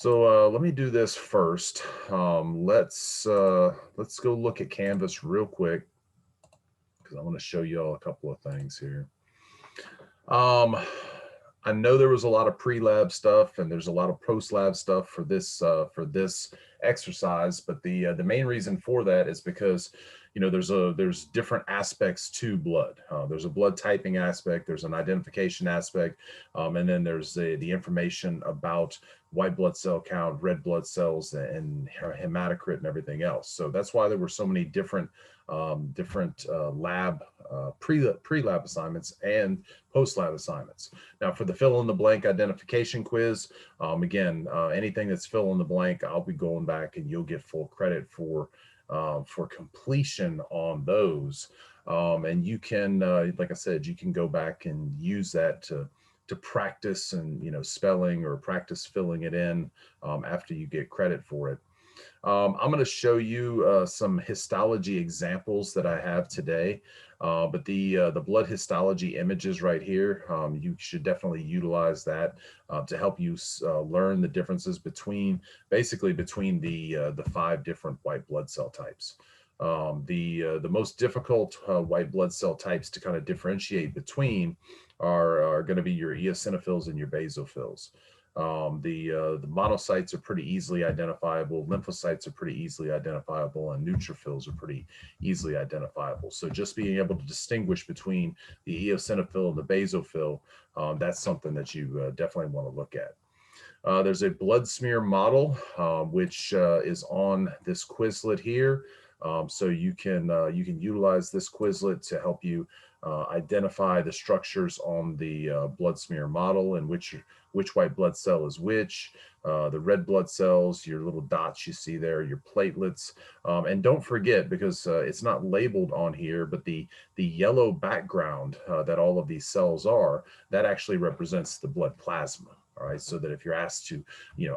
So let me do this first. Let's go look at Canvas real quick because I want to show you all a couple of things here. Um, I know there was a lot of pre-lab stuff and there's a lot of post-lab stuff for this exercise, but the main reason for that is because there's different aspects to blood. There's a blood typing aspect, there's an identification aspect, and then there's the information about white blood cell count, red blood cells, and hematocrit and everything else. So that's why there were so many different lab pre-lab assignments and post-lab assignments. Now for the fill in the blank identification quiz, again, anything that's fill in the blank, I'll be going back and you'll get full credit for completion on those. And you can, like I said, you can go back and use that to practice and spelling or practice filling it in after you get credit for it. I'm going to show you some histology examples that I have today, but the blood histology images right here, you should definitely utilize that to help you learn the differences basically between the 5 different white blood cell types. The most difficult white blood cell types to kind of differentiate between are going to be your eosinophils and your basophils. The monocytes are pretty easily identifiable, lymphocytes are pretty easily identifiable, and neutrophils are pretty easily identifiable. So just being able to distinguish between the eosinophil and the basophil, that's something that you definitely want to look at. There's a blood smear model, which is on this Quizlet here. So you can utilize this Quizlet to help you identify the structures on the blood smear model and which white blood cell is which, the red blood cells, your little dots you see there, your platelets. And don't forget, because it's not labeled on here, but the yellow background that all of these cells are, that actually represents the blood plasma. All right, so that if you're asked to,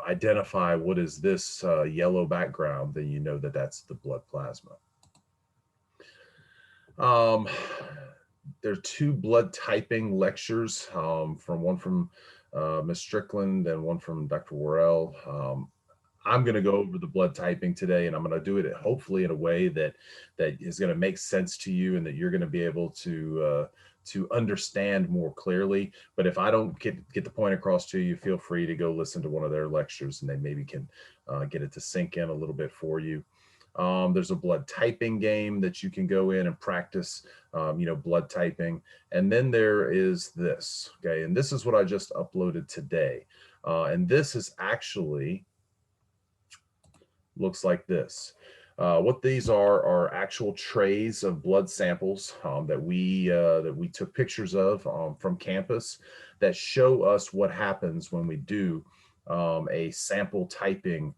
identify what is this yellow background, then you know that that's the blood plasma. There are 2 blood typing lectures, one from Ms. Strickland and one from Dr. Worrell. I'm going to go over the blood typing today, and I'm going to do it hopefully in a way that is going to make sense to you and that you're going to be able to understand more clearly. But if I don't get the point across to you, feel free to go listen to one of their lectures, and they maybe can get it to sink in a little bit for you. There's a blood typing game that you can go in and practice, blood typing. And then there is this, okay? And this is what I just uploaded today. And this is actually, looks like this. What these are actual trays of blood samples that we took pictures of from campus that show us what happens when we do a sample typing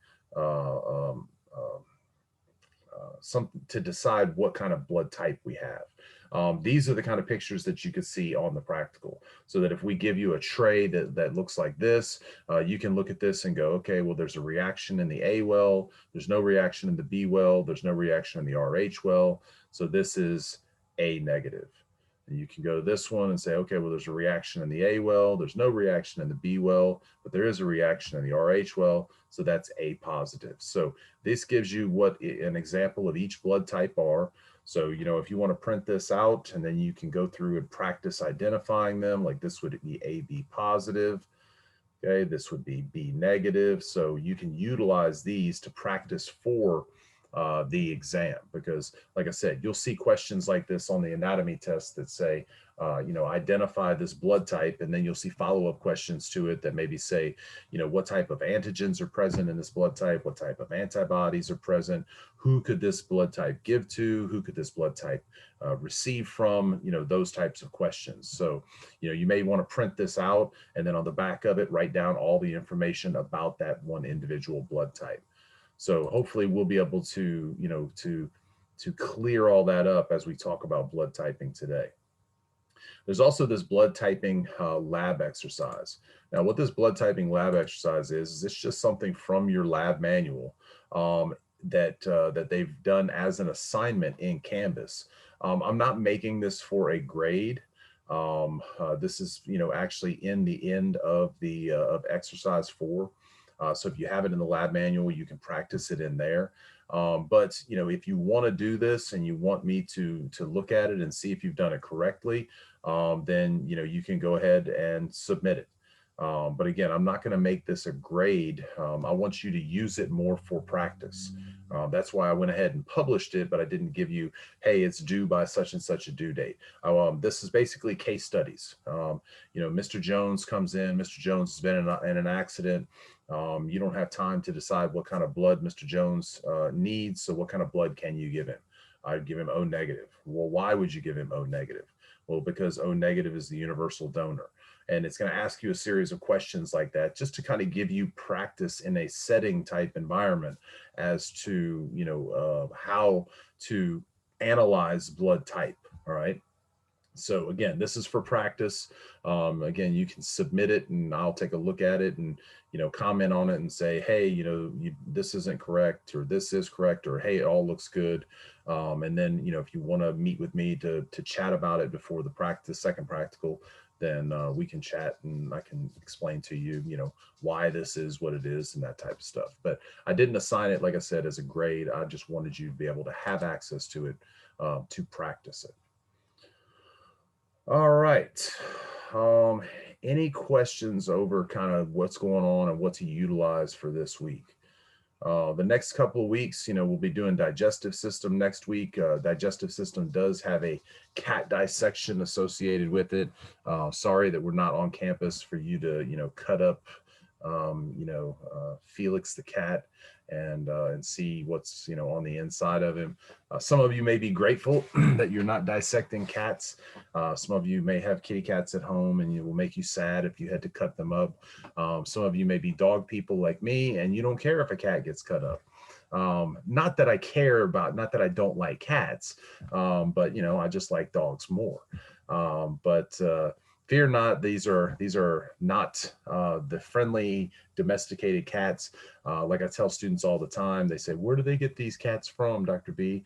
something to decide what kind of blood type we have. These are the kind of pictures that you could see on the practical, so that if we give you a tray that looks like this, you can look at this and go, okay, well, there's a reaction in the A well, there's no reaction in the B well, there's no reaction in the RH well, so this is A negative. And you can go to this one and say, okay, well, there's a reaction in the A well, there's no reaction in the B well, but there is a reaction in the RH well, so that's A positive. So this gives you what an example of each blood type are. So, if you want to print this out, and then you can go through and practice identifying them, like this would be AB positive. Okay, this would be B negative. So you can utilize these to practice for the exam, because like I said, you'll see questions like this on the anatomy test that say, identify this blood type, and then you'll see follow-up questions to it that maybe say, what type of antigens are present in this blood type, what type of antibodies are present, who could this blood type give to, who could this blood type receive from, those types of questions. So, you may want to print this out, and then on the back of it, write down all the information about that one individual blood type. So hopefully we'll be able to, to clear all that up as we talk about blood typing today. There's also this blood typing lab exercise. Now, what this blood typing lab exercise is it's just something from your lab manual that they've done as an assignment in Canvas. I'm not making this for a grade. This is, actually in the end of the of exercise 4. So if you have it in the lab manual, you can practice it in there. But if you want to do this and you want me to look at it and see if you've done it correctly, then you can go ahead and submit it. But again, I'm not going to make this a grade. I want you to use it more for practice. That's why I went ahead and published it, but I didn't give you, hey, it's due by such and such a due date. This is basically case studies. Mr. Jones comes in. Mr. Jones has been in an accident. You don't have time to decide what kind of blood Mr. Jones needs. So what kind of blood can you give him? I'd give him O negative. Well, why would you give him O negative? Well, because O negative is the universal donor. And it's going to ask you a series of questions like that just to kind of give you practice in a setting type environment as to, how to analyze blood type. All right. So again, this is for practice. Again, you can submit it and I'll take a look at it and, comment on it and say, hey, this isn't correct, or this is correct, or hey, it all looks good. And then, if you want to meet with me to chat about it before the second practical, then we can chat and I can explain to you, why this is what it is and that type of stuff. But I didn't assign it, like I said, as a grade. I just wanted you to be able to have access to it to practice it. All right. Any questions over kind of what's going on and what to utilize for this week? The next couple of weeks, we'll be doing digestive system next week. Digestive system does have a cat dissection associated with it. Sorry that we're not on campus for you to, cut up, Felix the cat and see what's, on the inside of him. Some of you may be grateful that you're not dissecting cats. Some of you may have kitty cats at home and it will make you sad if you had to cut them up. Some of you may be dog people like me and you don't care if a cat gets cut up. Not that I don't like cats, but I just like dogs more. Fear not, these are not the friendly domesticated cats. Like I tell students all the time, they say, where do they get these cats from, Dr. B?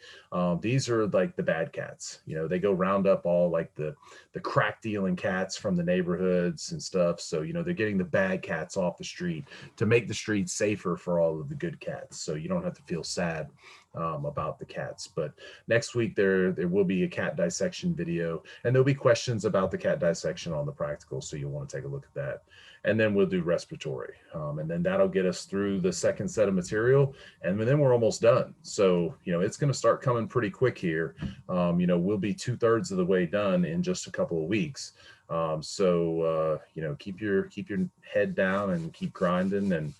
These are like the bad cats. They go round up all like the crack dealing cats from the neighborhoods and stuff. So, they're getting the bad cats off the street to make the streets safer for all of the good cats. So you don't have to feel sad about the cats. But next week there will be a cat dissection video and there'll be questions about the cat dissection on the practical. So you'll want to take a look at that. And then we'll do respiratory. And then that'll get us through the second set of material. And then we're almost done. So, it's going to start coming pretty quick here. We'll be 2/3 of the way done in just a couple of weeks. Keep your head down and keep grinding and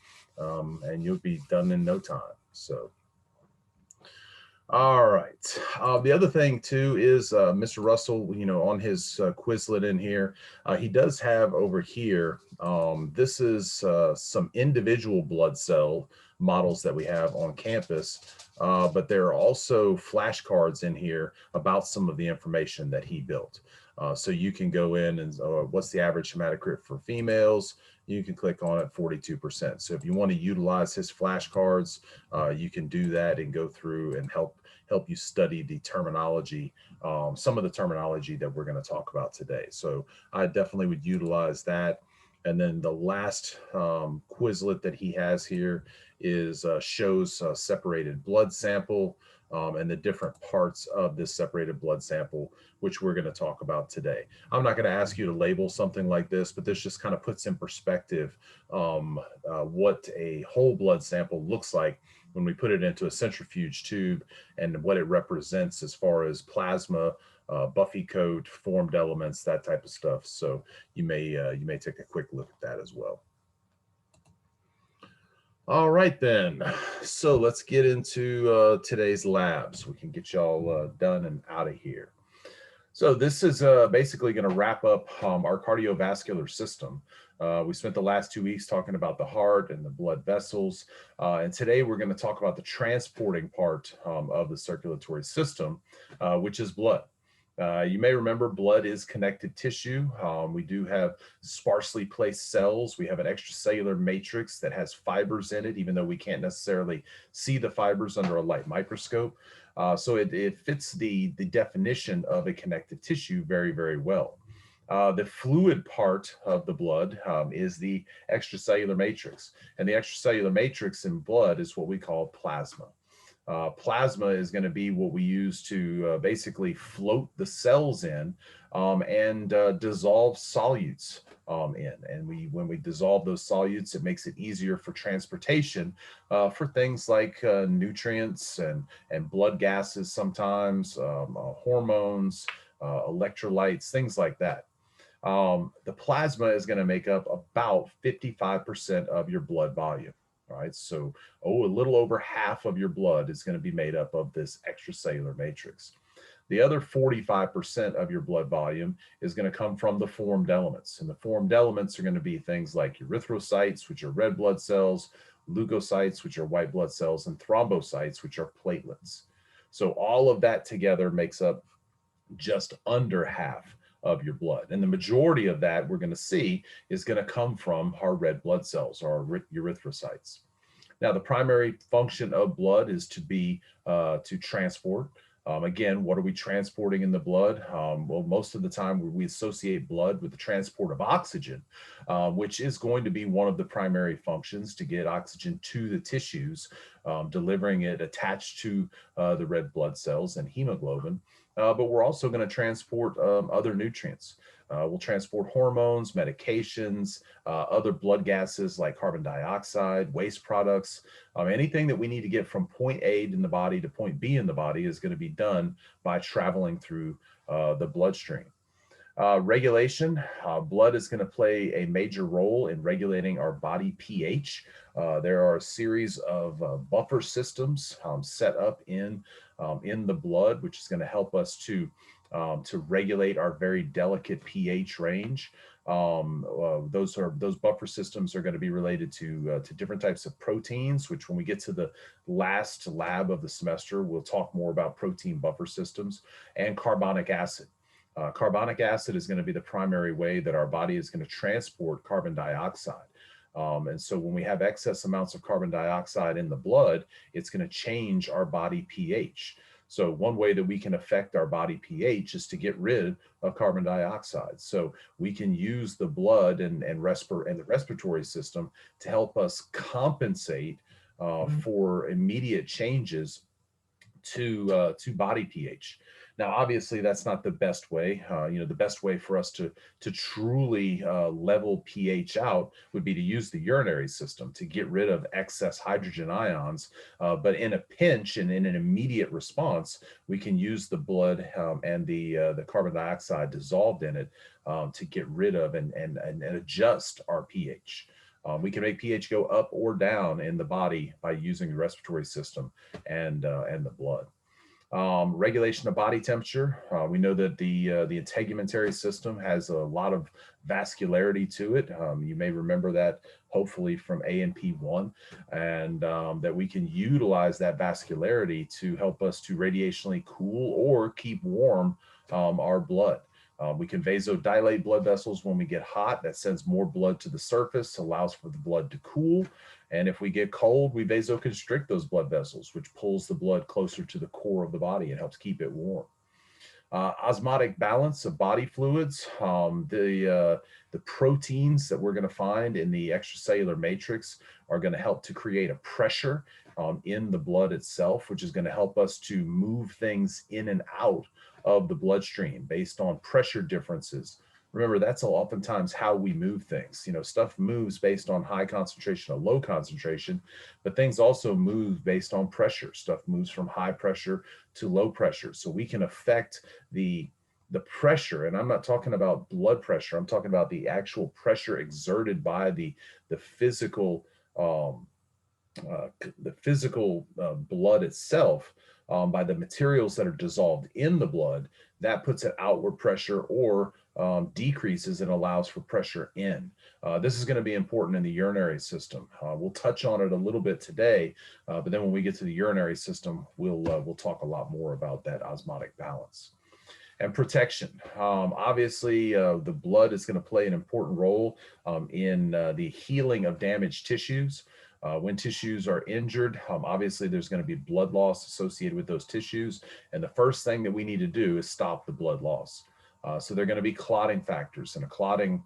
you'll be done in no time. So. All right. The other thing too is Mr. Russell, on his Quizlet in here, he does have over here, this is some individual blood cell models that we have on campus, but there are also flashcards in here about some of the information that he built. So you can go in and what's the average hematocrit for females? You can click on it, 42%. So if you want to utilize his flashcards, you can do that and go through and help you study the terminology, some of the terminology that we're going to talk about today. So I definitely would utilize that. And then the last Quizlet that he has here is shows separated blood sample and the different parts of this separated blood sample, which we're going to talk about today. I'm not going to ask you to label something like this, but this just kind of puts in perspective what a whole blood sample looks like when we put it into a centrifuge tube and what it represents as far as plasma, Buffy coat, formed elements, that type of stuff. So you may take a quick look at that as well. All right, then. So let's get into today's labs. We can get y'all done and out of here. So this is basically going to wrap up our cardiovascular system. We spent the last 2 weeks talking about the heart and the blood vessels. And today we're going to talk about the transporting part of the circulatory system, which is blood. You may remember blood is connected tissue. We do have sparsely placed cells. We have an extracellular matrix that has fibers in it, even though we can't necessarily see the fibers under a light microscope. So it fits the definition of a connective tissue very, very well. The fluid part of the blood is the extracellular matrix. And the extracellular matrix in blood is what we call plasma. Plasma is going to be what we use to basically float the cells in and dissolve solutes in. And when we dissolve those solutes, it makes it easier for transportation for things like nutrients and blood gases sometimes, hormones, electrolytes, things like that. The plasma is going to make up about 55% of your blood volume. All right, so a little over half of your blood is going to be made up of this extracellular matrix. The other 45% of your blood volume is going to come from the formed elements. And the formed elements are going to be things like erythrocytes, which are red blood cells, leukocytes, which are white blood cells, and thrombocytes, which are platelets. So all of that together makes up just under half of your blood. And the majority of that we're going to see is going to come from our red blood cells, our erythrocytes. Now, the primary function of blood is to transport. Again, what are we transporting in the blood? Well, most of the time we associate blood with the transport of oxygen, which is going to be one of the primary functions to get oxygen to the tissues, delivering it attached to the red blood cells and hemoglobin. But we're also going to transport other nutrients. We'll transport hormones, medications, other blood gases like carbon dioxide, waste products. Anything that we need to get from point A in the body to point B in the body is going to be done by traveling through the bloodstream. Regulation, blood is going to play a major role in regulating our body pH. There are a series of buffer systems set up in the blood, which is going to help us to regulate our very delicate pH range. Those buffer systems are going to be related to different types of proteins, which when we get to the last lab of the semester, we'll talk more about protein buffer systems, and carbonic acid. Carbonic acid is going to be the primary way that our body is going to transport carbon dioxide. And so when we have excess amounts of carbon dioxide in the blood, it's going to change our body pH. So one way that we can affect our body pH is to get rid of carbon dioxide. So we can use the blood and the respiratory system to help us compensate for immediate changes to body pH. Now, obviously, that's not the best way. The best way for us to truly level pH out would be to use the urinary system to get rid of excess hydrogen ions. But in a pinch and in an immediate response, we can use the blood and the carbon dioxide dissolved in it to get rid of and adjust our pH. We can make pH go up or down in the body by using the respiratory system and the blood. Regulation of body temperature. We know that the integumentary system has a lot of vascularity to it. You may remember that hopefully from A&P1, and that we can utilize that vascularity to help us to radiationally cool or keep warm our blood. We can vasodilate blood vessels when we get hot. That sends more blood to the surface, allows for the blood to cool. And if we get cold, we vasoconstrict those blood vessels, which pulls the blood closer to the core of the body and helps keep it warm. Osmotic balance of body fluids. The proteins that we're going to find in the extracellular matrix are going to help to create a pressure in the blood itself, which is going to help us to move things in and out of the bloodstream based on pressure differences. Remember, that's oftentimes how we move things. Stuff moves based on high concentration or low concentration, but things also move based on pressure. Stuff moves from high pressure to low pressure. So we can affect the pressure, and I'm not talking about blood pressure. I'm talking about the actual pressure exerted by the physical blood itself, by the materials that are dissolved in the blood. That puts an outward pressure or decreases and allows for pressure in. This is going to be important in the urinary system. We'll touch on it a little bit today, but then when we get to the urinary system, we'll talk a lot more about that osmotic balance. And protection. Obviously, the blood is going to play an important role in the healing of damaged tissues. When tissues are injured, obviously there's going to be blood loss associated with those tissues. And the first thing that we need to do is stop the blood loss. So they're going to be clotting factors, and a clotting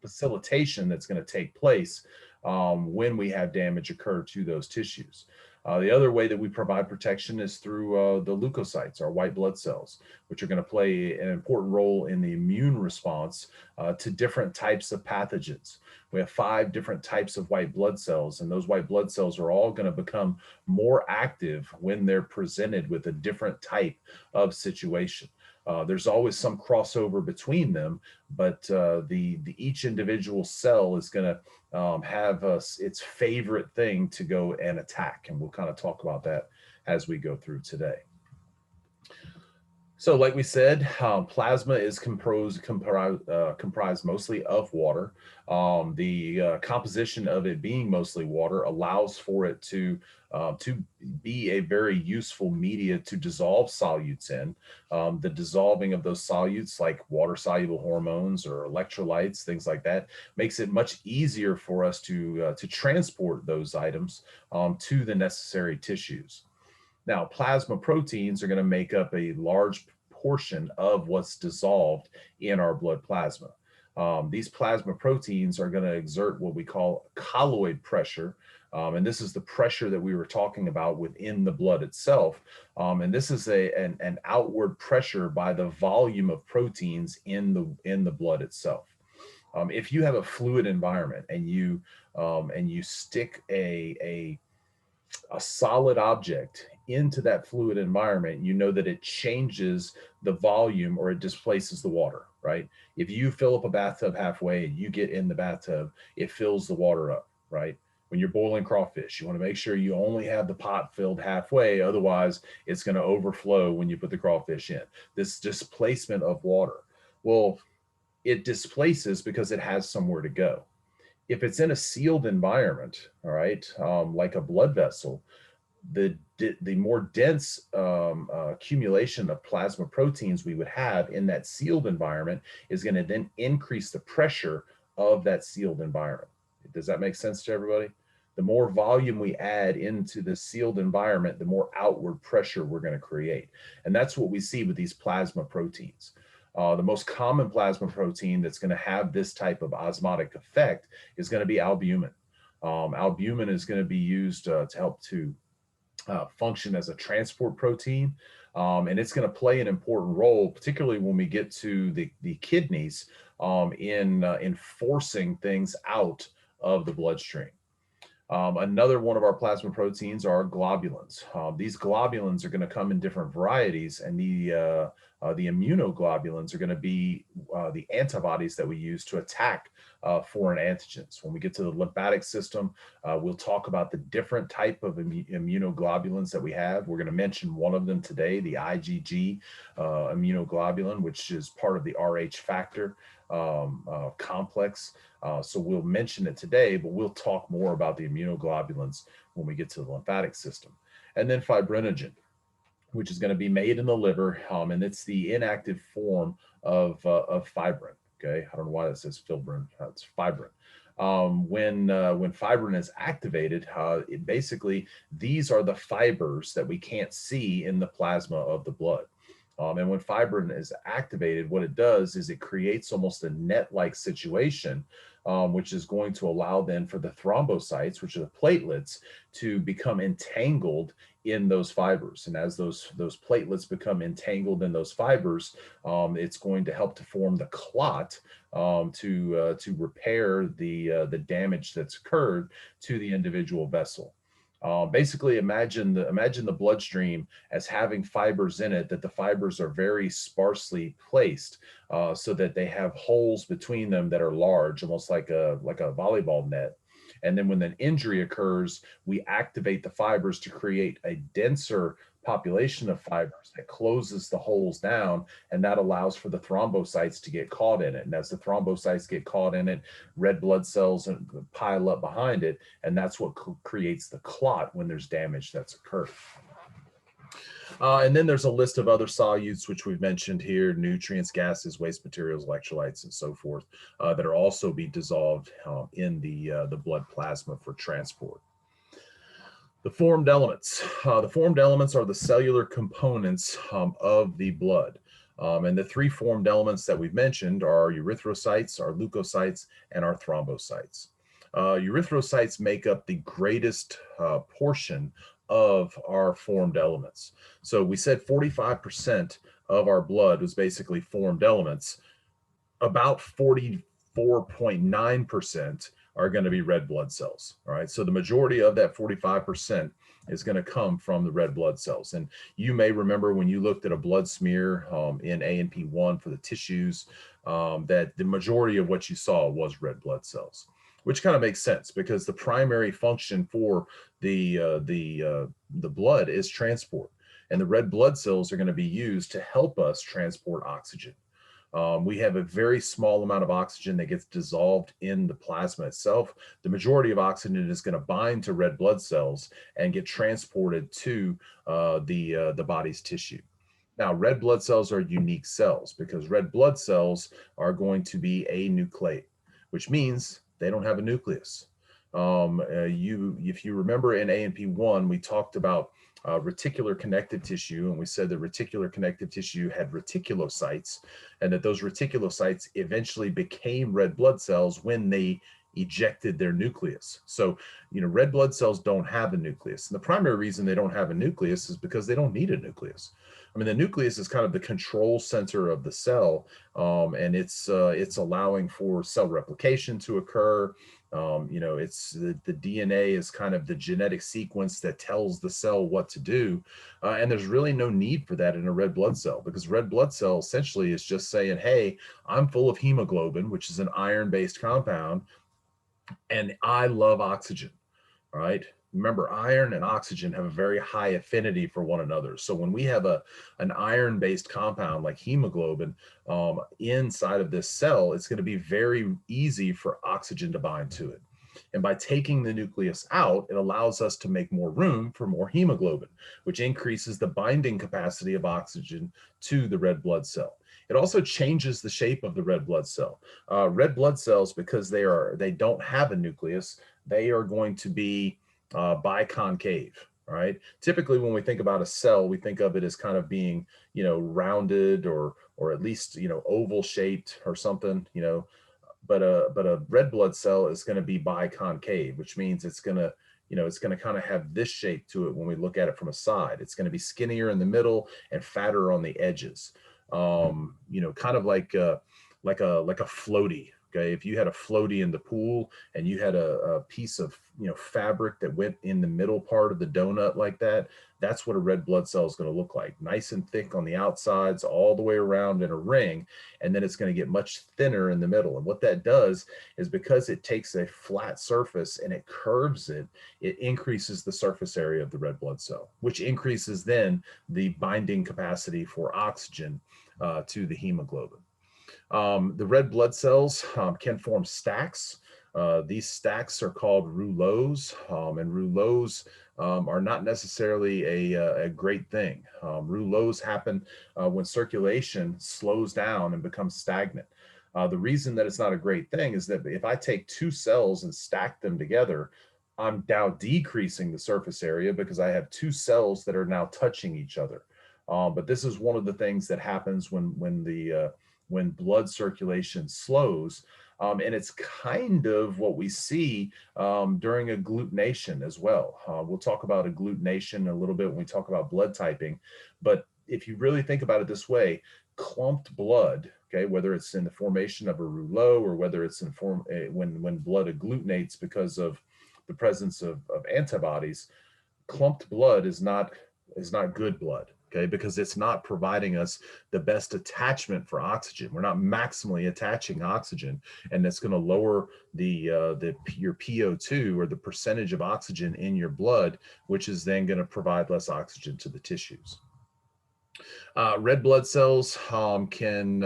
facilitation that's going to take place when we have damage occur to those tissues. The other way that we provide protection is through the leukocytes, our white blood cells, which are going to play an important role in the immune response to different types of pathogens. We have 5 different types of white blood cells, and those white blood cells are all going to become more active when they're presented with a different type of situation. There's always some crossover between them, but the each individual cell is going to have its favorite thing to go and attack, and we'll kind of talk about that as we go through today. So like we said, plasma is comprised mostly of water. The composition of it being mostly water allows for it to be a very useful media to dissolve solutes in. The dissolving of those solutes, like water-soluble hormones or electrolytes, things like that, makes it much easier for us to transport those items to the necessary tissues. Now, plasma proteins are going to make up a large portion of what's dissolved in our blood plasma. These plasma proteins are going to exert what we call colloid pressure, and this is the pressure that we were talking about within the blood itself. And this is an outward pressure by the volume of proteins in the blood itself. If you have a fluid environment and you stick a solid object into that fluid environment, you know that it changes the volume or it displaces the water, right? If you fill up a bathtub halfway and you get in the bathtub, it fills the water up, right? When you're boiling crawfish, you want to make sure you only have the pot filled halfway, otherwise it's going to overflow when you put the crawfish in. This displacement of water, well, it displaces because it has somewhere to go. If it's in a sealed environment, all right, like a blood vessel, the more dense accumulation of plasma proteins we would have in that sealed environment is going to then increase the pressure of that sealed environment. Does that make sense to everybody? The more volume we add into the sealed environment, the more outward pressure we're going to create. And that's what we see with these plasma proteins. The most common plasma protein that's going to have this type of osmotic effect is going to be albumin. Albumin is going to be used to help to function as a transport protein, and it's going to play an important role, particularly when we get to the kidneys, in forcing things out of the bloodstream. Another one of our plasma proteins are globulins. These globulins are going to come in different varieties, and the immunoglobulins are going to be the antibodies that we use to attack foreign antigens. When we get to the lymphatic system, we'll talk about the different type of immunoglobulins that we have. We're going to mention one of them today, the IgG immunoglobulin, which is part of the Rh factor complex. So we'll mention it today, but we'll talk more about the immunoglobulins when we get to the lymphatic system. And then fibrinogen, which is going to be made in the liver, and it's the inactive form of fibrin. Okay, I don't know why that says fibrin. It's fibrin. When fibrin is activated, basically these are the fibers that we can't see in the plasma of the blood. And when fibrin is activated, what it does is it creates almost a net-like situation, which is going to allow then for the thrombocytes, which are the platelets, to become entangled in those fibers. And as those platelets become entangled in those fibers, it's going to help to form the clot to repair the damage that's occurred to the individual vessel. Basically, imagine the bloodstream as having fibers in it, that the fibers are very sparsely placed, so that they have holes between them that are large, almost like a volleyball net. And then when an injury occurs, we activate the fibers to create a denser population of fibers that closes the holes down, and that allows for the thrombocytes to get caught in it. And as the thrombocytes get caught in it, red blood cells pile up behind it, and that's what creates the clot when there's damage that's occurred. And then there's a list of other solutes, which we've mentioned here: nutrients, gases, waste materials, electrolytes, and so forth, that are also be dissolved in the blood plasma for transport. The formed elements. The formed elements are the cellular components of the blood. And the three formed elements that we've mentioned are erythrocytes, our leukocytes, and our thrombocytes. Erythrocytes make up the greatest portion of our formed elements. So we said 45% of our blood was basically formed elements. About 44.9% are going to be red blood cells. All right. So the majority of that 45% is going to come from the red blood cells. And you may remember when you looked at a blood smear in A&P1 for the tissues, that the majority of what you saw was red blood cells, which kind of makes sense because the primary function for the blood is transport. And the red blood cells are going to be used to help us transport oxygen. We have a very small amount of oxygen that gets dissolved in the plasma itself. The majority of oxygen is going to bind to red blood cells and get transported to the body's tissue. Now, red blood cells are unique cells because red blood cells are going to be anucleate, which means they don't have a nucleus. If you remember in A&P1, we talked about reticular connective tissue, and we said that reticular connective tissue had reticulocytes, and that those reticulocytes eventually became red blood cells when they ejected their nucleus. So, red blood cells don't have a nucleus. And the primary reason they don't have a nucleus is because they don't need a nucleus. I mean, the nucleus is kind of the control center of the cell, and it's allowing for cell replication to occur. It's the DNA is kind of the genetic sequence that tells the cell what to do. And there's really no need for that in a red blood cell because red blood cell essentially is just saying, hey, I'm full of hemoglobin, which is an iron-based compound, and I love oxygen, all right? Remember, iron and oxygen have a very high affinity for one another. So when we have an iron-based compound like hemoglobin inside of this cell, it's going to be very easy for oxygen to bind to it. And by taking the nucleus out, it allows us to make more room for more hemoglobin, which increases the binding capacity of oxygen to the red blood cell. It also changes the shape of the red blood cell. Red blood cells, because they don't have a nucleus, they are going to be biconcave, right? Typically, when we think about a cell, we think of it as kind of being, rounded or at least, oval shaped or something, but a red blood cell is going to be biconcave, which means it's going to kind of have this shape to it when we look at it from a side. It's going to be skinnier in the middle and fatter on the edges. Kind of like a floaty. Okay, if you had a floaty in the pool and you had a piece of fabric that went in the middle part of the donut like that, that's what a red blood cell is going to look like. Nice and thick on the outsides, all the way around in a ring, and then it's going to get much thinner in the middle. And what that does is because it takes a flat surface and it curves it, it increases the surface area of the red blood cell, which increases then the binding capacity for oxygen to the hemoglobin. The red blood cells can form stacks. These stacks are called rouleaus, and rouleaus are not necessarily a great thing. Rouleaus happen when circulation slows down and becomes stagnant. The reason that it's not a great thing is that if I take two cells and stack them together, I'm now decreasing the surface area because I have two cells that are now touching each other. But this is one of the things that happens when blood circulation slows. And it's kind of what we see during agglutination as well. We'll talk about agglutination a little bit when we talk about blood typing. But if you really think about it this way, clumped blood, okay, whether it's in the formation of a rouleau or whether it's in when blood agglutinates because of the presence of antibodies, clumped blood is not good blood. Okay, because it's not providing us the best attachment for oxygen. We're not maximally attaching oxygen, and that's going to lower your PO2 or the percentage of oxygen in your blood, which is then going to provide less oxygen to the tissues. Red blood cells can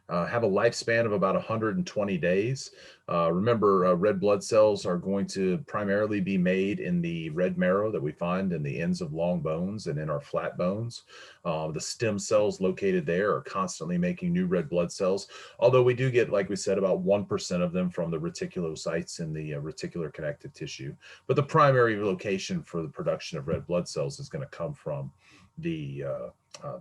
have a lifespan of about 120 days. Remember, red blood cells are going to primarily be made in the red marrow that we find in the ends of long bones and in our flat bones. The stem cells located there are constantly making new red blood cells, although we do get, like we said, about 1% of them from the reticulocytes in the reticular connective tissue. But the primary location for the production of red blood cells is going to come from the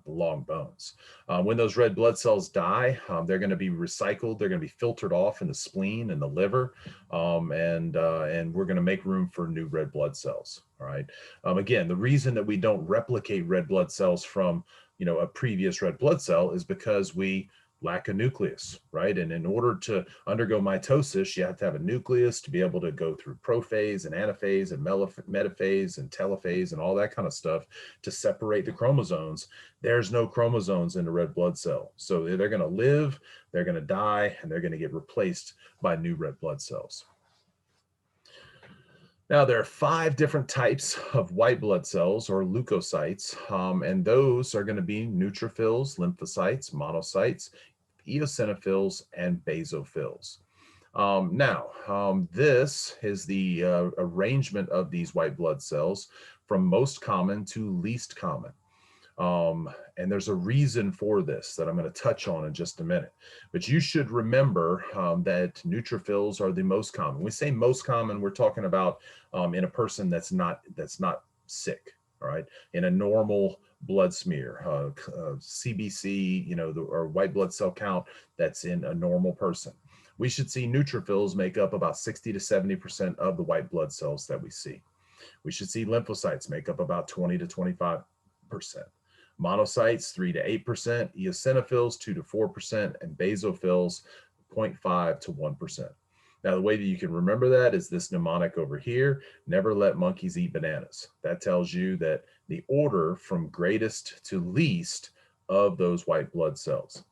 long bones. When those red blood cells die, they're going to be recycled. They're going to be filtered off in the spleen and the liver, and we're going to make room for new red blood cells. All right. Again, the reason that we don't replicate red blood cells from a previous red blood cell is because we lack a nucleus, right? And in order to undergo mitosis, you have to have a nucleus to be able to go through prophase and anaphase and metaphase and telophase and all that kind of stuff to separate the chromosomes. There's no chromosomes in the red blood cell. So they're going to live, they're going to die, and they're going to get replaced by new red blood cells. Now, there are 5 different types of white blood cells, or leukocytes, and those are going to be neutrophils, lymphocytes, monocytes, eosinophils, and basophils. This is the arrangement of these white blood cells from most common to least common. And there's a reason for this that I'm going to touch on in just a minute. But you should remember that neutrophils are the most common. When we say most common, we're talking about in a person that's not sick. All right, in a normal blood smear, CBC, or white blood cell count that's in a normal person. We should see neutrophils make up about 60 to 70% of the white blood cells that we see. We should see lymphocytes make up about 20 to 25%. Monocytes, 3 to 8%, eosinophils, 2 to 4%, and basophils, 0.5 to 1%. Now, the way that you can remember that is this mnemonic over here: never let monkeys eat bananas. That tells you that the order from greatest to least of those white blood cells.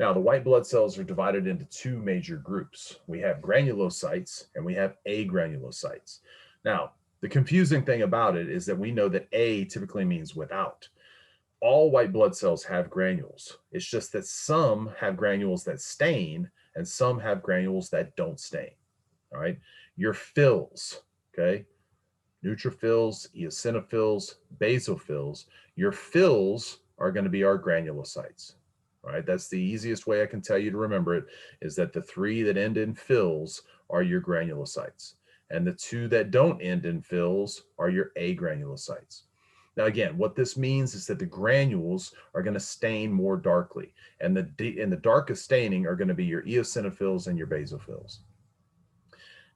Now, the white blood cells are divided into 2 major groups. We have granulocytes and we have agranulocytes. Now, the confusing thing about it is that we know that A typically means without. All white blood cells have granules. It's just that some have granules that stain and some have granules that don't stain. All right. Your fills, okay? Neutrophils, eosinophils, basophils. Your fills are going to be our granulocytes. All right. That's the easiest way I can tell you to remember it, is that the 3 that end in fills are your granulocytes, and the 2 that don't end in fills are your agranulocytes. Now, again, what this means is that the granules are going to stain more darkly, and the darkest staining are going to be your eosinophils and your basophils.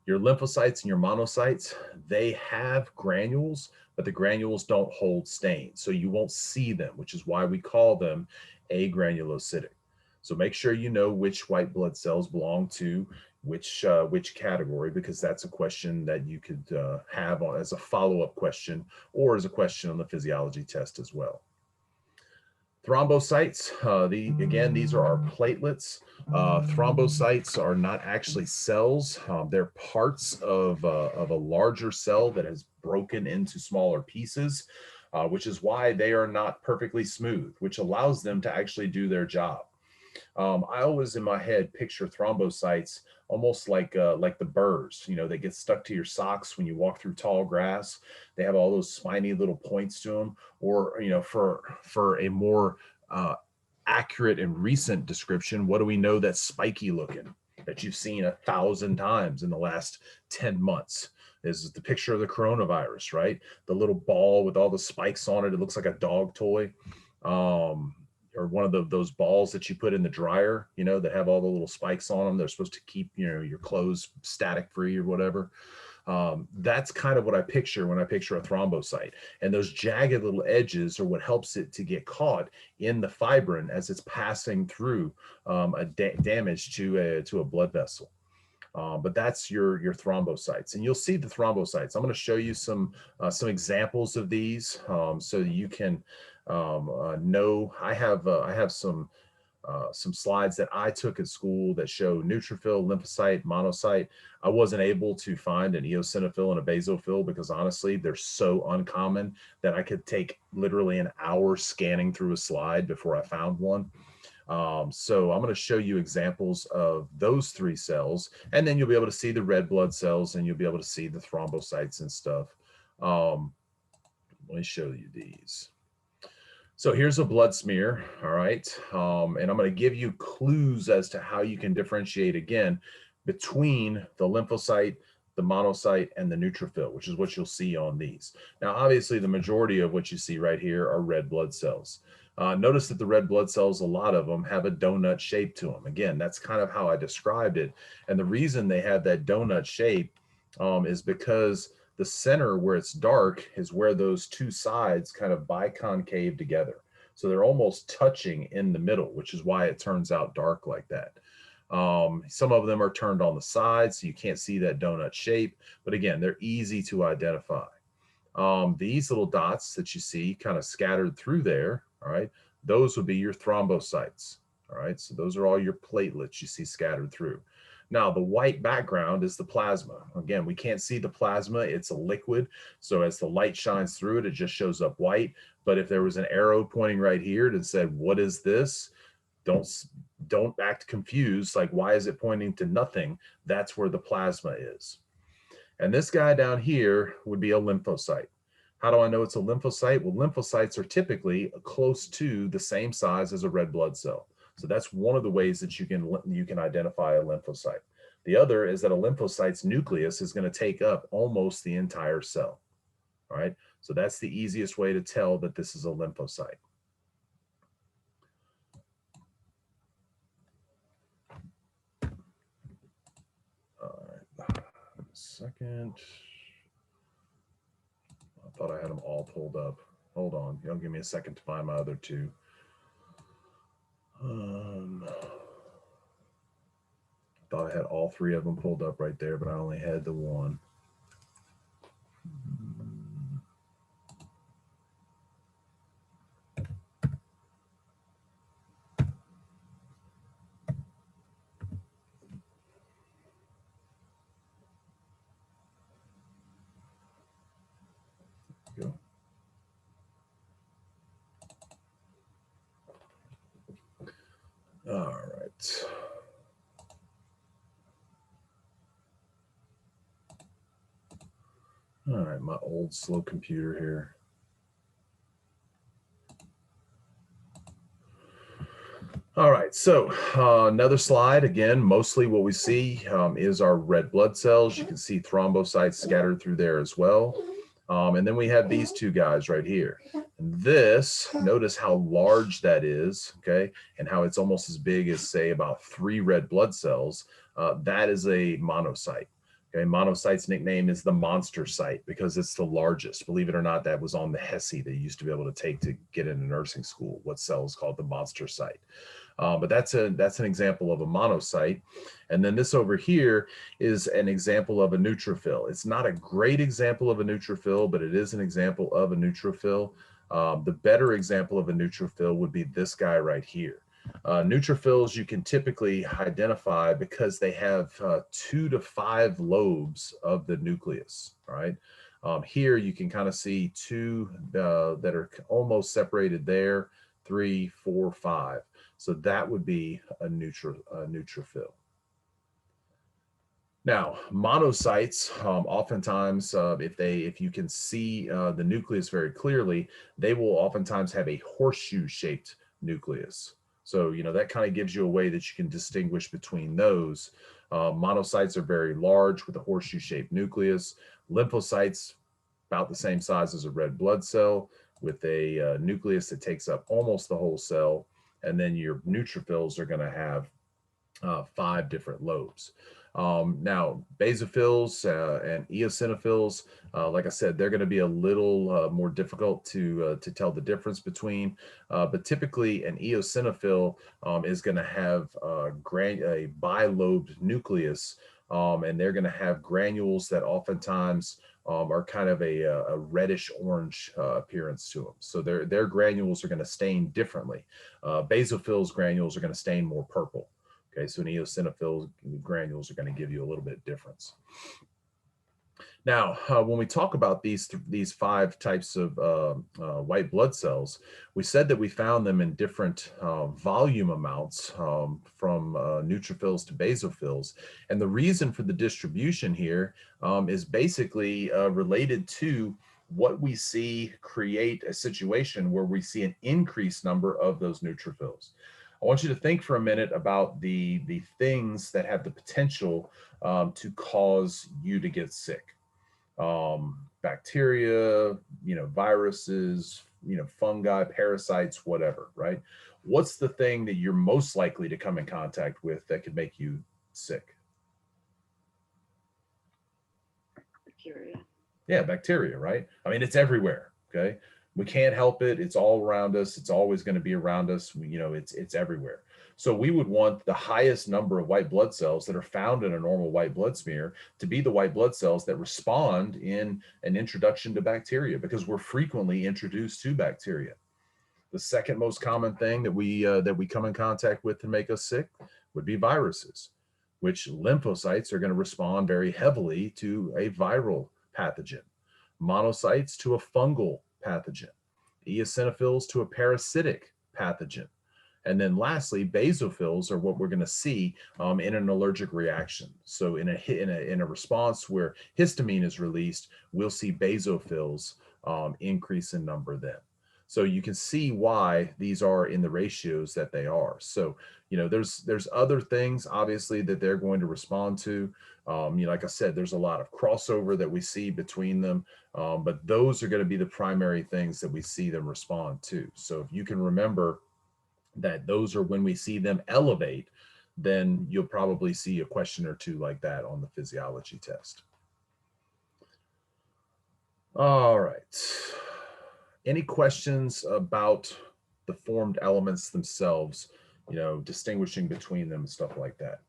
Your lymphocytes and your monocytes, they have granules, but the granules don't hold stain, so you won't see them, which is why we call them agranulocytic. So make sure you know which white blood cells belong to which category, because that's a question that you could have as a follow-up question or as a question on the physiology test as well. Thrombocytes, again, these are our platelets. Thrombocytes are not actually cells. They're parts of a larger cell that has broken into smaller pieces, which is why they are not perfectly smooth, which allows them to actually do their job. I always in my head picture thrombocytes almost like the burrs, they get stuck to your socks when you walk through tall grass. They have all those spiny little points to them. Or, for a more accurate and recent description, what do we know that's spiky looking, that you've seen 1,000 times in the last 10 months? This is the picture of the coronavirus, right? The little ball with all the spikes on it. It looks like a dog toy. Or one of those balls that you put in the dryer, that have all the little spikes on them. They're supposed to keep, your clothes static free or whatever. That's kind of what I picture when I picture a thrombocyte. And those jagged little edges are what helps it to get caught in the fibrin as it's passing through damage to a blood vessel. But that's your thrombocytes, and you'll see the thrombocytes. I'm going to show you some examples of these so you can know. I have some slides that I took at school that show neutrophil, lymphocyte, monocyte. I wasn't able to find an eosinophil and a basophil because honestly, they're so uncommon that I could take literally an hour scanning through a slide before I found one. So I'm going to show you examples of those 3 cells, and then you'll be able to see the red blood cells, and you'll be able to see the thrombocytes and stuff. Let me show you these. So here's a blood smear, all right? And I'm going to give you clues as to how you can differentiate, again, between the lymphocyte, the monocyte, and the neutrophil, which is what you'll see on these. Now, obviously, the majority of what you see right here are red blood cells. Notice that the red blood cells, a lot of them have a donut shape to them. Again, that's kind of how I described it. And the reason they have that donut shape is because the center where it's dark is where those 2 sides kind of biconcave together. So they're almost touching in the middle, which is why it turns out dark like that. Some of them are turned on the sides, so you can't see that donut shape. But again, they're easy to identify. These little dots that you see kind of scattered through there, all right, those would be your thrombocytes. All right, so those are all your platelets you see scattered through. Now, the white background is the plasma. Again, we can't see the plasma. It's a liquid. So as the light shines through it, it just shows up white. But if there was an arrow pointing right here that said, what is this? Don't act confused. Like, why is it pointing to nothing? That's where the plasma is. And this guy down here would be a lymphocyte. How do I know it's a lymphocyte? Well, lymphocytes are typically close to the same size as a red blood cell. So that's one of the ways that you can identify a lymphocyte. The other is that a lymphocyte's nucleus is going to take up almost the entire cell. All right, so that's the easiest way to tell that this is a lymphocyte. All right, a second. I thought I had them all pulled up. Hold on, you'll give me a second to find my other 2. Thought I had all 3 of them pulled up right there, but I only had the 1. Go. All right. All right, my old slow computer here. All right, so another slide. Again, mostly what we see is our red blood cells. You can see thrombocytes scattered through there as well. And then we have these 2 guys right here. And this, notice how large that is, okay? And how it's almost as big as, say, about 3 red blood cells. That is a monocyte. Okay, monocyte's nickname is the monster site because it's the largest. Believe it or not, that was on the HESI they used to be able to take to get into nursing school, what cell is called the monster site. But that's an example of a monocyte. And then this over here is an example of a neutrophil. It's not a great example of a neutrophil, but it is an example of a neutrophil. The better example of a neutrophil would be this guy right here. Neutrophils you can typically identify because they have 2 to 5 lobes of the nucleus, right? Here you can kind of see 2 that are almost separated there, 3, 4, 5. So that would be a neutrophil. Now, monocytes, oftentimes, if you can see the nucleus very clearly, they will oftentimes have a horseshoe-shaped nucleus. So, you know, that kind of gives you a way that you can distinguish between those. Monocytes are very large with a horseshoe-shaped nucleus. Lymphocytes, about the same size as a red blood cell, with a nucleus that takes up almost the whole cell. And then your neutrophils are going to have 5 different lobes. Now, basophils and eosinophils, like I said, they're going to be a little more difficult to tell the difference between. But typically, an eosinophil is going to have a bilobed nucleus, and they're going to have granules that oftentimes are kind of a reddish orange appearance to them. So their granules are going to stain differently. Basophils granules are going to stain more purple. Okay, so an eosinophil granules are going to give you a little bit difference. Now, when we talk about these five types of white blood cells, we said that we found them in different volume amounts from neutrophils to basophils. And the reason for the distribution here is basically related to what we see create a situation where we see an increased number of those neutrophils. I want you to think for a minute about the things that have the potential to cause you to get sick. Bacteria, viruses, fungi, parasites, whatever, right? What's the thing that you're most likely to come in contact with that could make you sick? Bacteria. Yeah, bacteria, right? I mean, it's everywhere, okay? We can't help it. It's all around us. It's always going to be around us. It's everywhere. So we would want the highest number of white blood cells that are found in a normal white blood smear to be the white blood cells that respond in an introduction to bacteria, because we're frequently introduced to bacteria. The second most common thing that we come in contact with to make us sick would be viruses, which lymphocytes are going to respond very heavily to a viral pathogen, monocytes to a fungal pathogen, eosinophils to a parasitic pathogen. And then lastly, basophils are what we're going to see in an allergic reaction. So in a response where histamine is released, we'll see basophils increase in number then. So you can see why these are in the ratios that they are. So, there's other things obviously that they're going to respond to. Like I said, there's a lot of crossover that we see between them, but those are going to be the primary things that we see them respond to. So if you can remember that those are when we see them elevate, then you'll probably see a question or two like that on the physiology test. All right. Any questions about the formed elements themselves, distinguishing between them and stuff like that?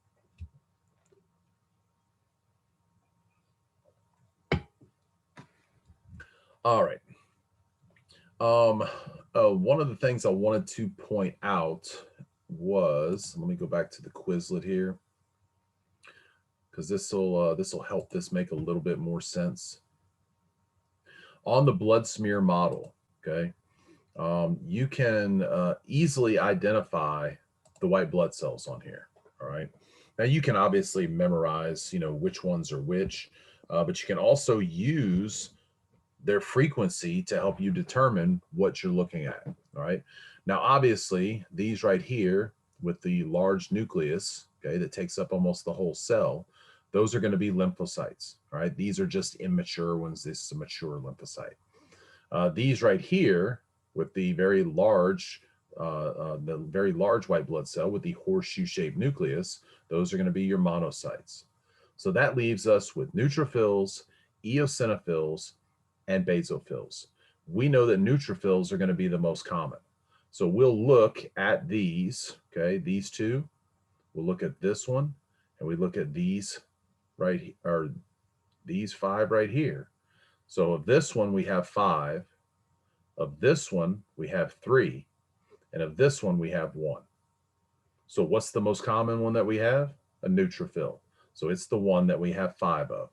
All right. One of the things I wanted to point out was, let me go back to the Quizlet here, because this will help this make a little bit more sense. On the blood smear model, okay, you can easily identify the white blood cells on here. All right. Now you can obviously memorize, which ones are which, but you can also use their frequency to help you determine what you're looking at. All right. Now, obviously, these right here with the large nucleus, okay, that takes up almost the whole cell, those are going to be lymphocytes. All right. These are just immature ones. This is a mature lymphocyte. These right here with the very large white blood cell with the horseshoe-shaped nucleus, those are going to be your monocytes. So that leaves us with neutrophils, eosinophils, and basophils. We know that neutrophils are going to be the most common. So we'll look at these, okay, these two. We'll look at this one, and we look at these these five right here. So of this one, we have 5. Of this one, we have 3. And of this one, we have 1. So what's the most common one that we have? A neutrophil. So it's the one that we have 5 of.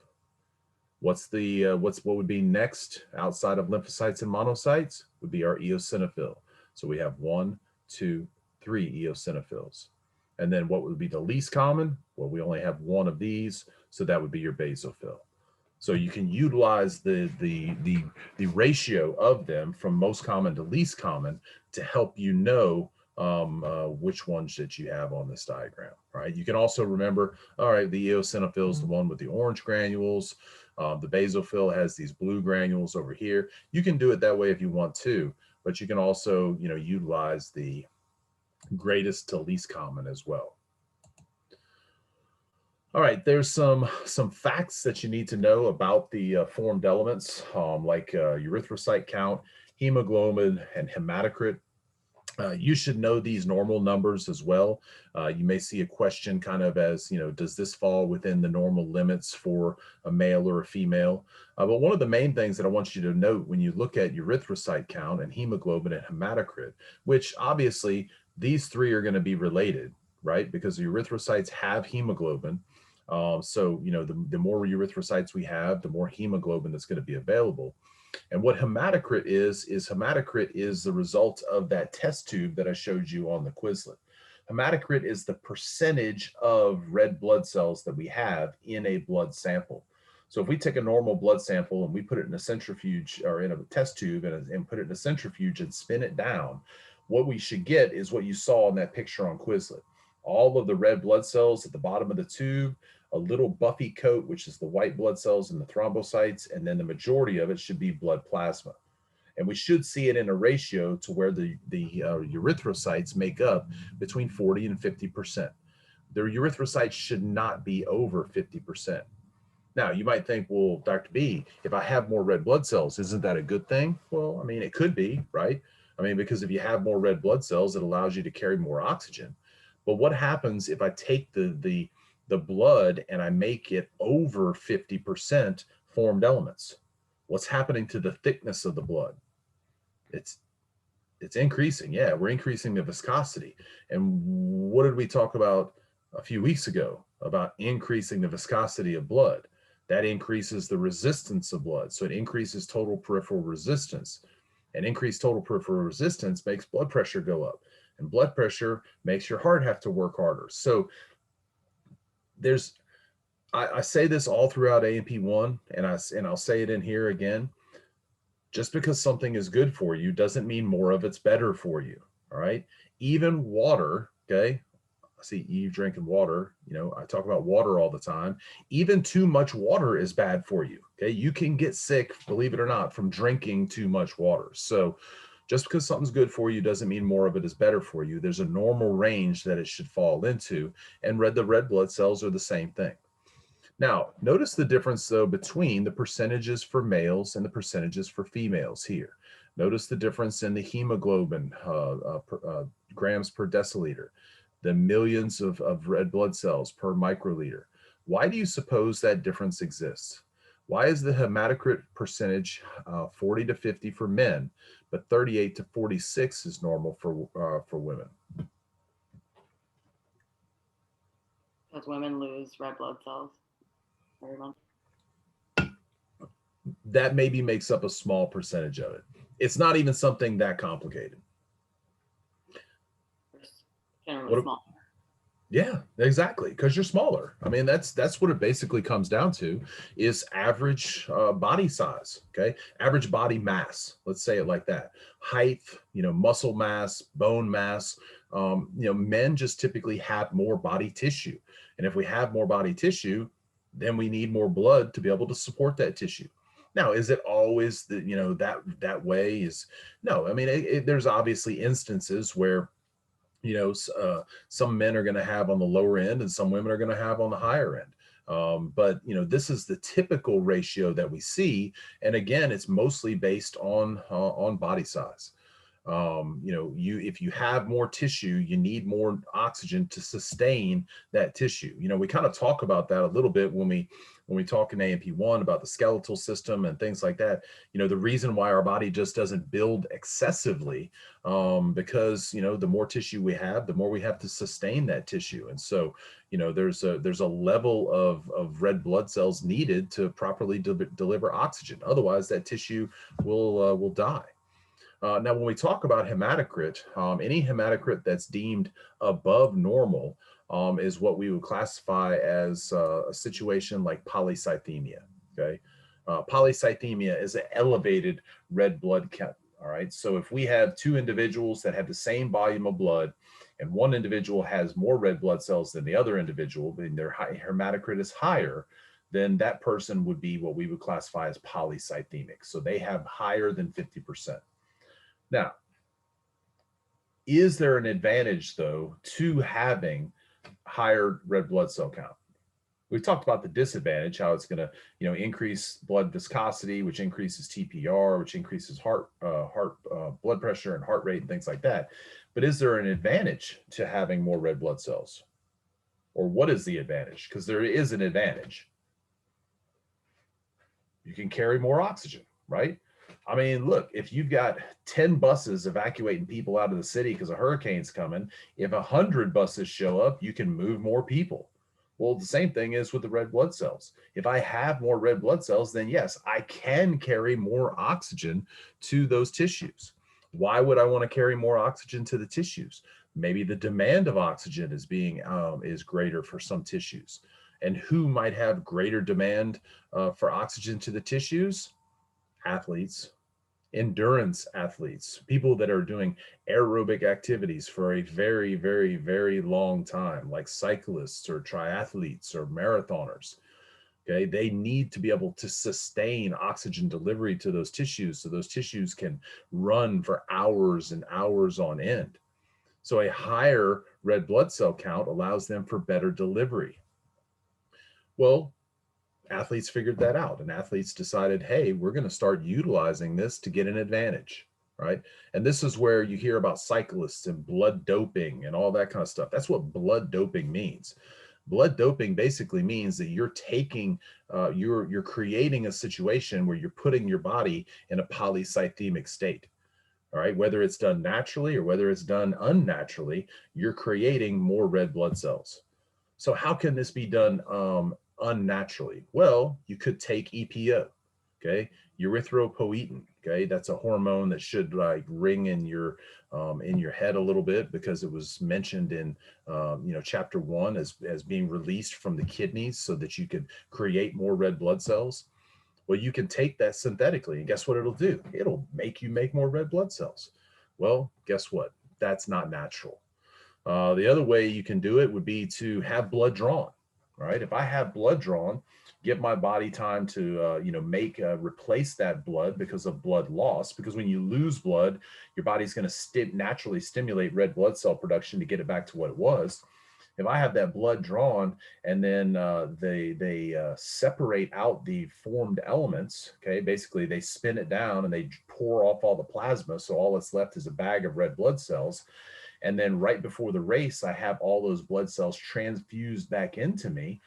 What would be next outside of lymphocytes and monocytes would be our eosinophil. So we have 1, 2, 3 eosinophils. And then what would be the least common? Well, we only have 1 of these, so that would be your basophil. So you can utilize the ratio of them from most common to least common to help you know which ones that you have on this diagram. Right? You can also remember, all right, the eosinophil is the one with the orange granules. The basophil has these blue granules over here. You can do it that way if you want to, but you can also, utilize the greatest to least common as well. All right, there's some facts that you need to know about the formed elements, like erythrocyte count, hemoglobin, and hematocrit. You should know these normal numbers as well. You may see a question kind of as, does this fall within the normal limits for a male or a female? But one of the main things that I want you to note when you look at erythrocyte count and hemoglobin and hematocrit, which obviously these three are going to be related, right? Because the erythrocytes have hemoglobin. So, the more erythrocytes we have, the more hemoglobin that's going to be available. And what hematocrit is hematocrit is the result of that test tube that I showed you on the Quizlet. Hematocrit is the percentage of red blood cells that we have in a blood sample. So if we take a normal blood sample and we put it in a centrifuge or in a test tube and put it in a centrifuge and spin it down, what we should get is what you saw in that picture on Quizlet. All of the red blood cells at the bottom of the tube, a little buffy coat, which is the white blood cells and the thrombocytes, and then the majority of it should be blood plasma. And we should see it in a ratio to where the erythrocytes make up between 40 and 50%. The erythrocytes should not be over 50%. Now, you might think, well, Dr. B, if I have more red blood cells, isn't that a good thing? Well, I mean, it could be, right? I mean, because if you have more red blood cells, it allows you to carry more oxygen. But what happens if I take the blood and I make it over 50% formed elements? What's happening to the thickness of the blood? It's increasing. Yeah, we're increasing the viscosity. And what did we talk about a few weeks ago about increasing the viscosity of blood? That increases the resistance of blood. So it increases total peripheral resistance. And increased total peripheral resistance makes blood pressure go up. And blood pressure makes your heart have to work harder. So I say this all throughout A&P1, and I'll say it in here again. Just because something is good for you doesn't mean more of it's better for you. All right. Even water, okay. I see Eve drinking water. I talk about water all the time. Even too much water is bad for you. Okay. You can get sick, believe it or not, from drinking too much water. So just because something's good for you doesn't mean more of it is better for you. There's a normal range that it should fall into. And the red blood cells are the same thing. Now, notice the difference, though, between the percentages for males and the percentages for females here. Notice the difference in the hemoglobin grams per deciliter, the millions of red blood cells per microliter. Why do you suppose that difference exists? Why is the hematocrit percentage 40 to 50 for men, but 38 to 46 is normal for women? Because women lose red blood cells every month. That maybe makes up a small percentage of it. It's not even something that complicated. Generally smaller. Yeah, exactly. Because you're smaller. I mean, that's what it basically comes down to is average body size. Okay, average body mass. Let's say it like that. Height, muscle mass, bone mass. Men just typically have more body tissue, and if we have more body tissue, then we need more blood to be able to support that tissue. Now, is it always that way? Is no. I mean, there's obviously instances where some men are going to have on the lower end and some women are going to have on the higher end. But this is the typical ratio that we see. And again, it's mostly based on body size. If you have more tissue, you need more oxygen to sustain that tissue. We kind of talk about that a little bit when we talk in A&P1 about the skeletal system and things like that. The reason why our body just doesn't build excessively, because the more tissue we have, the more we have to sustain that tissue. And so there's a level of red blood cells needed to properly deliver oxygen. Otherwise, that tissue will die. Now, when we talk about hematocrit, any hematocrit that's deemed above normal is what we would classify as a situation like polycythemia. Okay, polycythemia is an elevated red blood count. All right, so if we have two individuals that have the same volume of blood, and one individual has more red blood cells than the other individual, and their hematocrit is higher, then that person would be what we would classify as polycythemic. So they have higher than 50%. Now, is there an advantage, though, to having higher red blood cell count? We've talked about the disadvantage, how it's going to, increase blood viscosity, which increases TPR, which increases heart blood pressure and heart rate and things like that. But is there an advantage to having more red blood cells? Or what is the advantage? Because there is an advantage. You can carry more oxygen, right? I mean, look, if you've got 10 buses evacuating people out of the city because a hurricane's coming, if 100 buses show up, you can move more people. Well, the same thing is with the red blood cells. If I have more red blood cells, then yes, I can carry more oxygen to those tissues. Why would I want to carry more oxygen to the tissues? Maybe the demand of oxygen is greater for some tissues. And who might have greater demand for oxygen to the tissues? Athletes, endurance athletes, people that are doing aerobic activities for a very, very, very long time, like cyclists or triathletes or marathoners. Okay, they need to be able to sustain oxygen delivery to those tissues so those tissues can run for hours and hours on end. So a higher red blood cell count allows them for better delivery. Well, athletes figured that out, and athletes decided, hey, we're going to start utilizing this to get an advantage, right? And this is where you hear about cyclists and blood doping and all that kind of stuff. That's what blood doping means. Blood doping basically means that you're taking, you're creating a situation where you're putting your body in a polycythemic state. All right, whether it's done naturally or whether it's done unnaturally, you're creating more red blood cells. So how can this be done unnaturally? Well, you could take EPO, okay, erythropoietin, okay, that's a hormone that should like ring in your head a little bit because it was mentioned in chapter 1 as being released from the kidneys so that you could create more red blood cells. Well, you can take that synthetically, and guess what it'll do? It'll make you make more red blood cells. Well, guess what? That's not natural. The other way you can do it would be to have blood drawn, right? If I have blood drawn, give my body time to, replace that blood because of blood loss. Because when you lose blood, your body's going to naturally stimulate red blood cell production to get it back to what it was. If I have that blood drawn and then they separate out the formed elements, okay, basically they spin it down and they pour off all the plasma. So all that's left is a bag of red blood cells. And then right before the race, I have all those blood cells transfused back into me.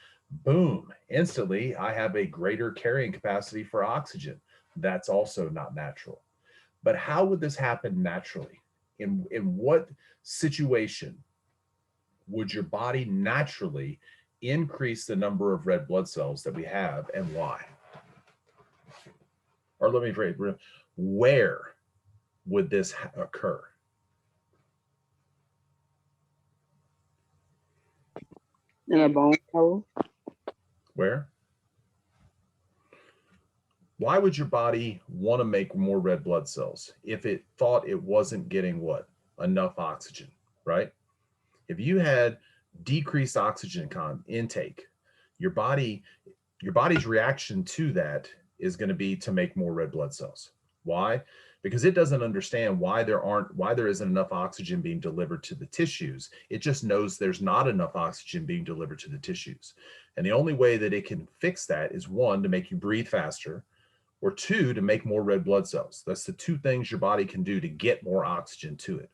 Boom, instantly, I have a greater carrying capacity for oxygen. That's also not natural. But how would this happen naturally? In what situation would your body naturally increase the number of red blood cells that we have, and why? Or let me phrase, where would this occur? In a bone marrow. Where? Why would your body want to make more red blood cells if it thought it wasn't getting what? Enough oxygen, right? If you had decreased oxygen intake, your body's reaction to that is going to be to make more red blood cells. Why? Because it doesn't understand why there isn't enough oxygen being delivered to the tissues. It just knows there's not enough oxygen being delivered to the tissues. And the only way that it can fix that is, one, to make you breathe faster, or two, to make more red blood cells. That's the two things your body can do to get more oxygen to it.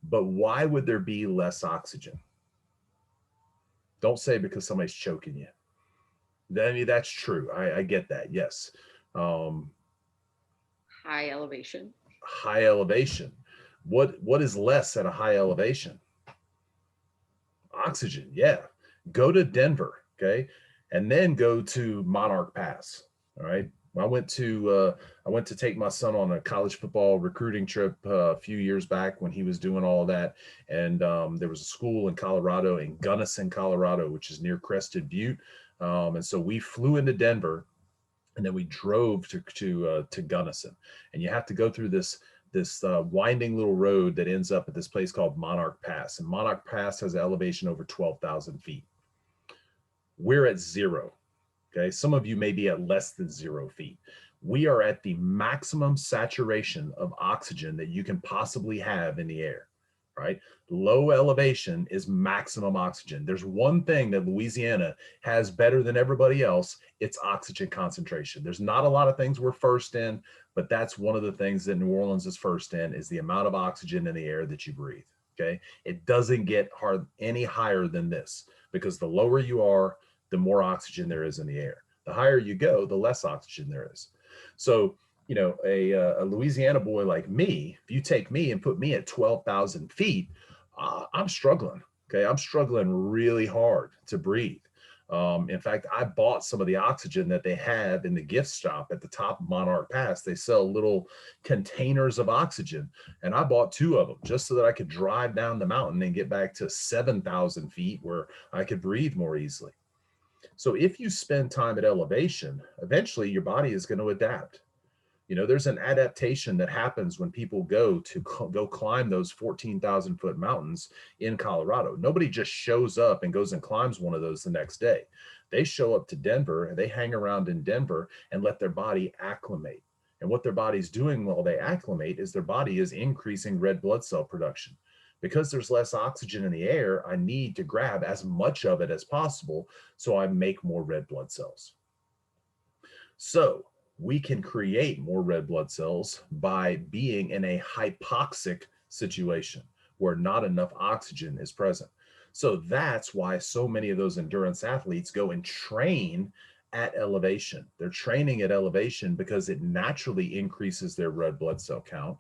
But why would there be less oxygen? Don't say because somebody's choking you. I mean, that's true. I get that. Yes. High elevation. High elevation. What is less at a high elevation? Oxygen. Yeah. Go to Denver, okay, and then go to Monarch Pass. All right. I went to take my son on a college football recruiting trip a few years back when he was doing all of that, and there was a school in Colorado, in Gunnison, Colorado, which is near Crested Butte, and so we flew into Denver, and then we drove to Gunnison, and you have to go through this winding little road that ends up at this place called Monarch Pass, and Monarch Pass has an elevation over 12,000 feet. We're at 0. Okay, some of you may be at less than 0 feet. We are at the maximum saturation of oxygen that you can possibly have in the air, right? Low elevation is maximum oxygen. There's one thing that Louisiana has better than everybody else. It's oxygen concentration. There's not a lot of things we're first in, but that's one of the things that New Orleans is first in, is the amount of oxygen in the air that you breathe, okay? It doesn't get any higher than this, because the lower you are, the more oxygen there is in the air. The higher you go, the less oxygen there is. So, you know, a Louisiana boy like me, if you take me and put me at 12,000 feet, I'm struggling. Okay, I'm struggling really hard to breathe. In fact, I bought some of the oxygen that they have in the gift shop at the top of Monarch Pass. They sell little containers of oxygen, and I bought 2 of them just so that I could drive down the mountain and get back to 7,000 feet where I could breathe more easily. So if you spend time at elevation, eventually your body is going to adapt. You know, there's an adaptation that happens when people go climb those 14,000 foot mountains in Colorado. Nobody just shows up and goes and climbs one of those the next day. They show up to Denver and they hang around in Denver and let their body acclimate. And what their body's doing while they acclimate is their body is increasing red blood cell production. Because there's less oxygen in the air, I need to grab as much of it as possible so I make more red blood cells. So we can create more red blood cells by being in a hypoxic situation where not enough oxygen is present. So that's why so many of those endurance athletes go and train at elevation. They're training at elevation because it naturally increases their red blood cell count,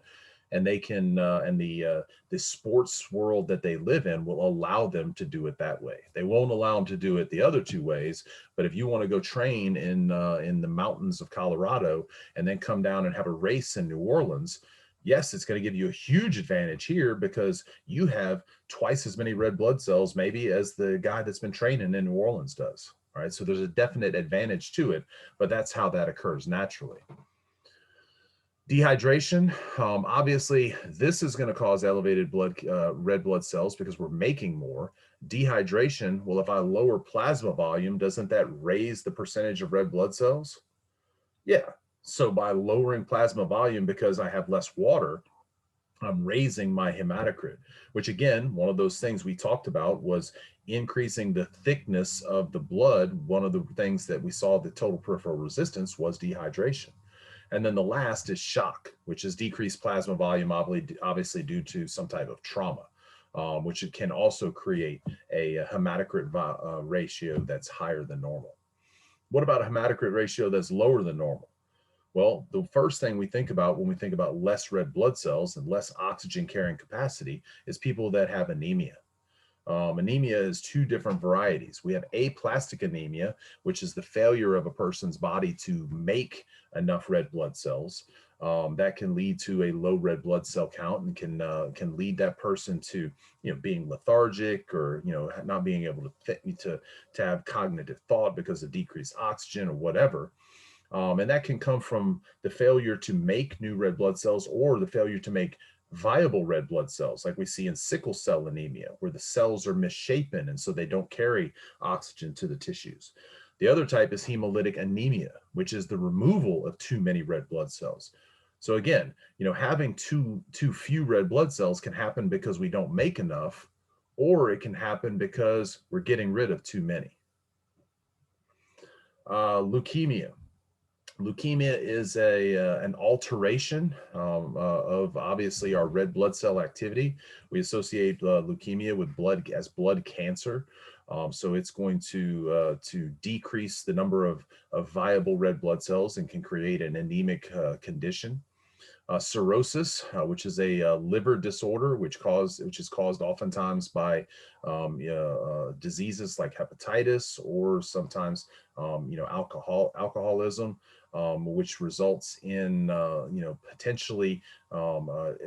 and they can the sports world that they live in will allow them to do it that way. They won't allow them to do it the other 2 ways. But if you want to go train in the mountains of Colorado and then come down and have a race in New Orleans, yes, it's going to give you a huge advantage here because you have twice as many red blood cells maybe as the guy that's been training in New Orleans does. All right, so there's a definite advantage to it, but that's how that occurs naturally. Dehydration, obviously, this is going to cause elevated red blood cells because we're making more. Dehydration, well, if I lower plasma volume, doesn't that raise the percentage of red blood cells? Yeah. So by lowering plasma volume because I have less water, I'm raising my hematocrit, which again, one of those things we talked about was increasing the thickness of the blood. One of the things that we saw the total peripheral resistance was dehydration. And then the last is shock, which is decreased plasma volume, obviously due to some type of trauma, which it can also create a hematocrit ratio that's higher than normal. What about a hematocrit ratio that's lower than normal? Well, the first thing we think about when we think about less red blood cells and less oxygen carrying capacity is people that have anemia. Anemia is 2 different varieties. We have aplastic anemia, which is the failure of a person's body to make enough red blood cells. That can lead to a low red blood cell count and can lead that person to, you know, being lethargic or, you know, not being able to have cognitive thought because of decreased oxygen or whatever. And that can come from the failure to make new red blood cells or the failure to make viable red blood cells, like we see in sickle cell anemia, where the cells are misshapen and so they don't carry oxygen to the tissues. The other type is hemolytic anemia, which is the removal of too many red blood cells. So again, you know, having too few red blood cells can happen because we don't make enough, or it can happen because we're getting rid of too many. Leukemia. Leukemia is an alteration of obviously our red blood cell activity. We associate leukemia with blood cancer. So it's going to decrease the number of viable red blood cells and can create an anemic condition. Cirrhosis, which is a liver disorder, which is caused oftentimes by diseases like hepatitis or sometimes alcoholism, which results in potentially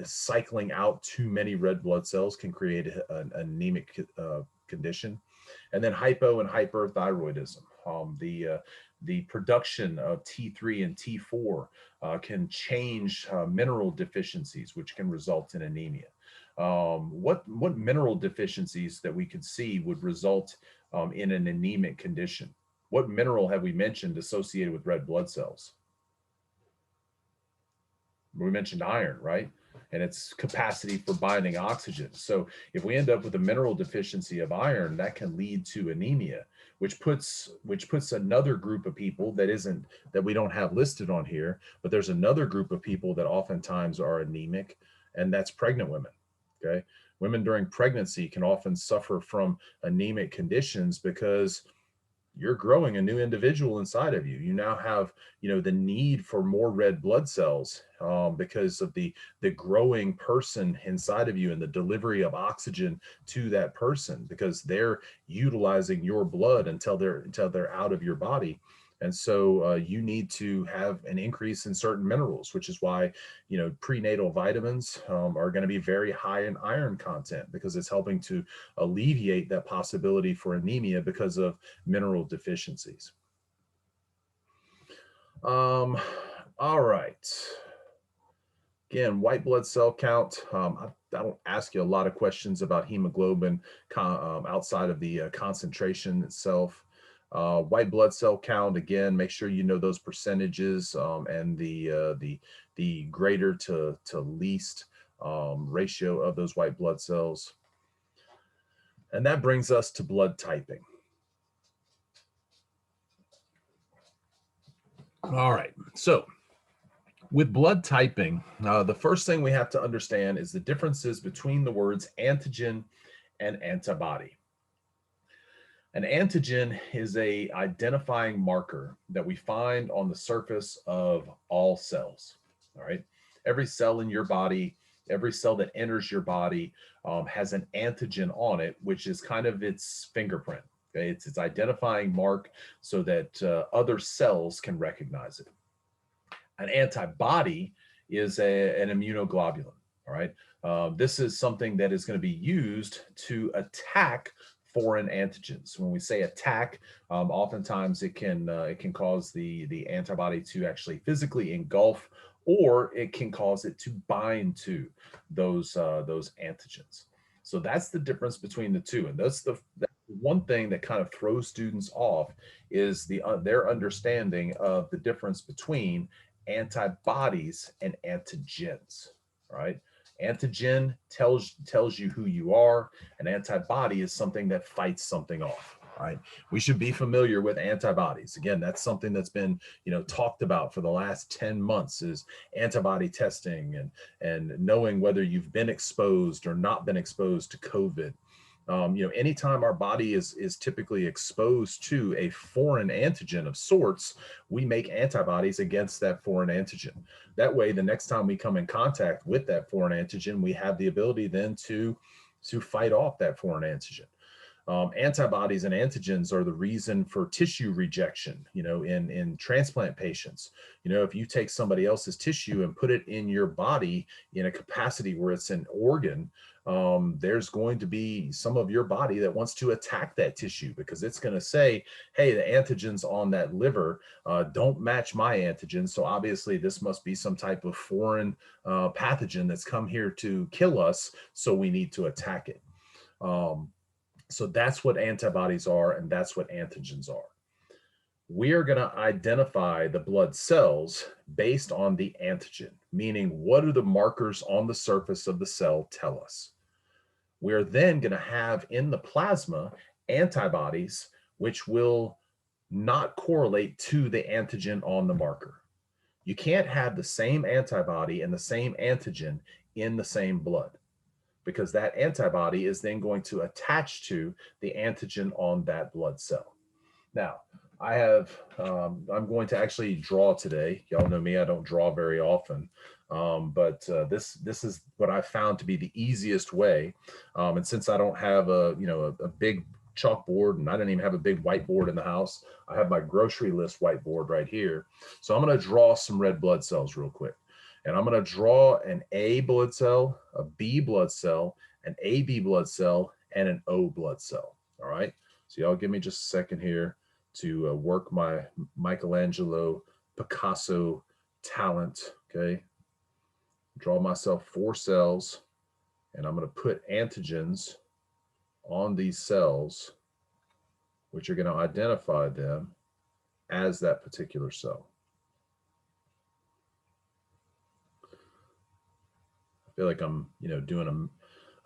cycling out too many red blood cells can create an anemic condition. And then hypo and hyperthyroidism. The production of T3 and T4 can change mineral deficiencies, which can result in anemia. What mineral deficiencies that we could see would result in an anemic condition? What mineral have we mentioned associated with red blood cells? We mentioned iron, right? And its capacity for binding oxygen. So if we end up with a mineral deficiency of iron, that can lead to anemia, which puts another group of people that we don't have listed on here, but there's another group of people that oftentimes are anemic, and that's pregnant women. Okay. Women during pregnancy can often suffer from anemic conditions because you're growing a new individual inside of you. You now have, the need for more red blood cells because of the growing person inside of you and the delivery of oxygen to that person, because they're utilizing your blood until they're out of your body. And so you need to have an increase in certain minerals, which is why, prenatal vitamins are going to be very high in iron content, because it's helping to alleviate that possibility for anemia because of mineral deficiencies. All right. Again, white blood cell count. I don't ask you a lot of questions about hemoglobin outside of the concentration itself. White blood cell count, again, make sure you know those percentages and the greater to least ratio of those white blood cells. And that brings us to blood typing. All right, so with blood typing, the first thing we have to understand is the differences between the words antigen and antibody. An antigen is a identifying marker that we find on the surface of all cells. All right, every cell in your body, every cell that enters your body has an antigen on it, which is kind of its fingerprint. Okay, it's its identifying mark so that other cells can recognize it. An antibody is an immunoglobulin. All right, this is something that is going to be used to attack foreign antigens. When we say attack, oftentimes it can cause the antibody to actually physically engulf, or it can cause it to bind to those antigens. So that's the difference between the two, and that's one thing that kind of throws students off is their understanding of the difference between antibodies and antigens. Right? Antigen tells you who you are. An antibody is something that fights something off. Right? We should be familiar with antibodies. Again, that's something that's been talked about for the last 10 months is antibody testing and knowing whether you've been exposed or not been exposed to COVID. Anytime our body is typically exposed to a foreign antigen of sorts, we make antibodies against that foreign antigen. That way, the next time we come in contact with that foreign antigen, we have the ability then to fight off that foreign antigen. Antibodies and antigens are the reason for tissue rejection, in transplant patients. If you take somebody else's tissue and put it in your body in a capacity where it's an organ, there's going to be some of your body that wants to attack that tissue because it's going to say, hey, the antigens on that liver don't match my antigen. So obviously this must be some type of foreign pathogen that's come here to kill us. So we need to attack it. So that's what antibodies are, and that's what antigens are. We are going to identify the blood cells based on the antigen, meaning what do the markers on the surface of the cell tell us? We're then going to have in the plasma antibodies, which will not correlate to the antigen on the marker. You can't have the same antibody and the same antigen in the same blood, because that antibody is then going to attach to the antigen on that blood cell. Now, I'm going to actually draw today. Y'all know me, I don't draw very often, but this is what I found to be the easiest way. And since I don't have a big chalkboard, and I didn't even have a big whiteboard in the house, I have my grocery list whiteboard right here. So I'm going to draw some red blood cells real quick. And I'm going to draw an A blood cell, a B blood cell, an AB blood cell, and an O blood cell. All right. So y'all give me just a second here to work my Michelangelo Picasso talent. Okay. Draw myself 4 cells, and I'm going to put antigens on these cells, which are going to identify them as that particular cell. I feel like I'm, doing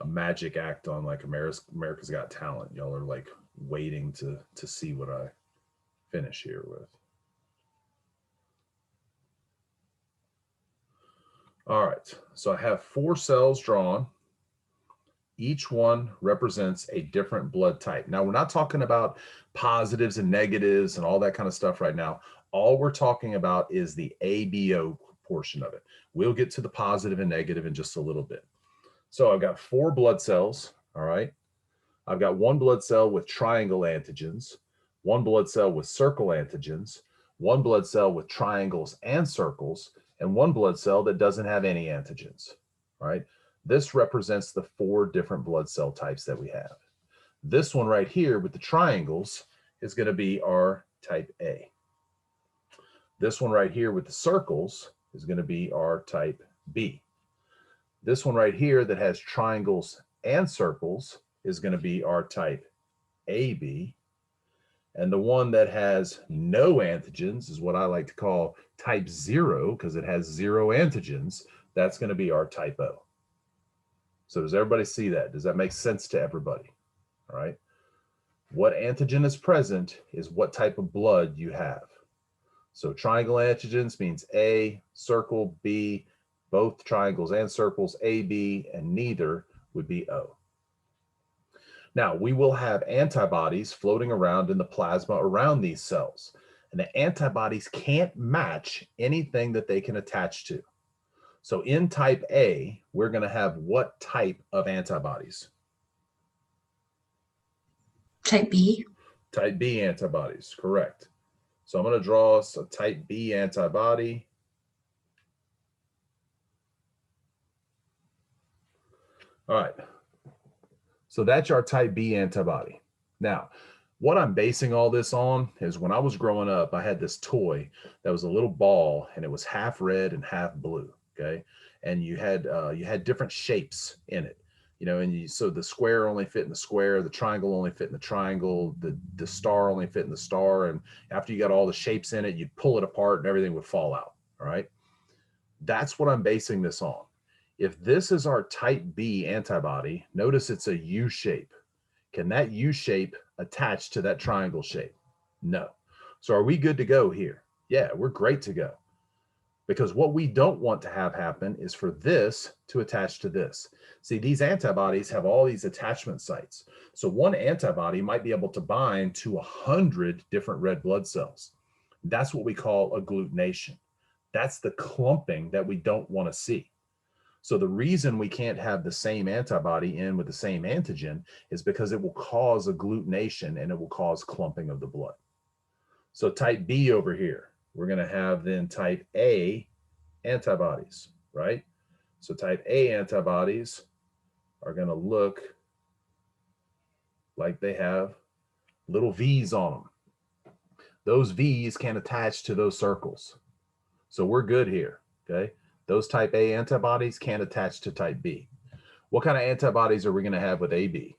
a magic act on like America's Got Talent. Y'all are like waiting to see what I finish here with. All right, so I have 4 cells drawn, Each one represents a different blood type. Now, we're not talking about positives and negatives and all that kind of stuff right now. All we're talking about is the ABO portion of it. We'll get to the positive and negative in just a little bit. So I've got 4 blood cells, all right? I've got 1 blood cell with triangle antigens, 1 blood cell with circle antigens, 1 blood cell with triangles and circles, and 1 blood cell that doesn't have any antigens, all right? This represents the 4 different blood cell types that we have. This one right here with the triangles is going to be our type A. This one right here with the circles is going to be our type B. This one right here that has triangles and circles is going to be our type AB. And the one that has no antigens is what I like to call type 0 because it has 0 antigens. That's going to be our type O. So does everybody see that? Does that make sense to everybody? All right. What antigen is present is what type of blood you have. So triangle antigens means A, circle B, both triangles and circles AB, and neither would be O. Now, we will have antibodies floating around in the plasma around these cells, and the antibodies can't match anything that they can attach to. So in type A, we're going to have what type of antibodies? Type B. Type B antibodies, correct. So I'm going to draw us a type B antibody. All right. So that's our type B antibody. Now, what I'm basing all this on is when I was growing up, I had this toy that was a little ball and it was half red and half blue. Okay. And you had different shapes in it, you know, and so the square only fit in the square, the triangle only fit in the triangle, the star only fit in the star. And after you got all the shapes in it, you'd pull it apart and everything would fall out. All right. That's what I'm basing this on. If this is our type B antibody, notice it's a U shape. Can that U shape attach to that triangle shape? No. So are we good to go here? Yeah, we're great to go. Because what we don't want to have happen is for this to attach to this. See, these antibodies have all these attachment sites. So one antibody might be able to bind to 100 different red blood cells. That's what we call agglutination. That's the clumping that we don't want to see. So the reason we can't have the same antibody in with the same antigen is because it will cause agglutination and it will cause clumping of the blood. So type B over here, we're going to have then type A antibodies, right? So type A antibodies are going to look like they have little V's on them. Those V's can attach to those circles. So we're good here, okay? Those type A antibodies can't attach to type B. What kind of antibodies are we going to have with AB?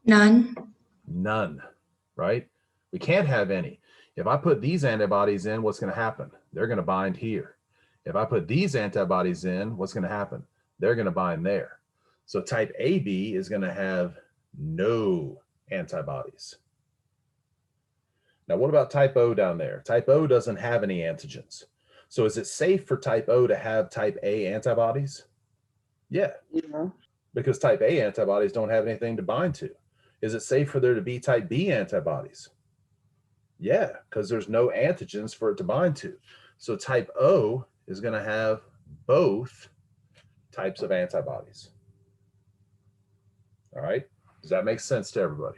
None. None, right? We can't have any. If I put these antibodies in, what's going to happen? They're going to bind here. If I put these antibodies in, what's going to happen? They're going to bind there. So type AB is going to have no antibodies. Now, what about type O down there? Type O doesn't have any antigens. So is it safe for type O to have type A antibodies? Yeah. Yeah. Because type A antibodies don't have anything to bind to. Is it safe for there to be type B antibodies? Yeah, because there's no antigens for it to bind to. So type O is going to have both types of antibodies. All right. Does that make sense to everybody?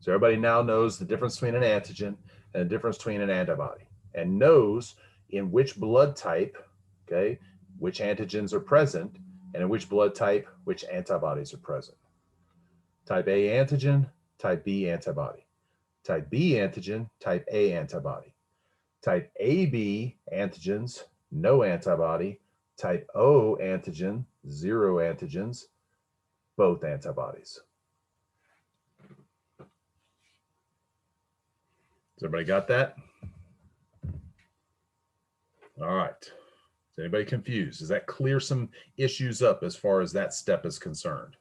So everybody now knows the difference between an antigen and the difference between an antibody, and knows in which blood type, okay, which antigens are present, and in which blood type, which antibodies are present. Type A antigen, type B antibody. Type B antigen, type A antibody. Type AB antigens, no antibody. Type O antigen, 0 antigens, both antibodies. Has everybody got that? All right. Is anybody confused? Does that clear some issues up as far as that step is concerned?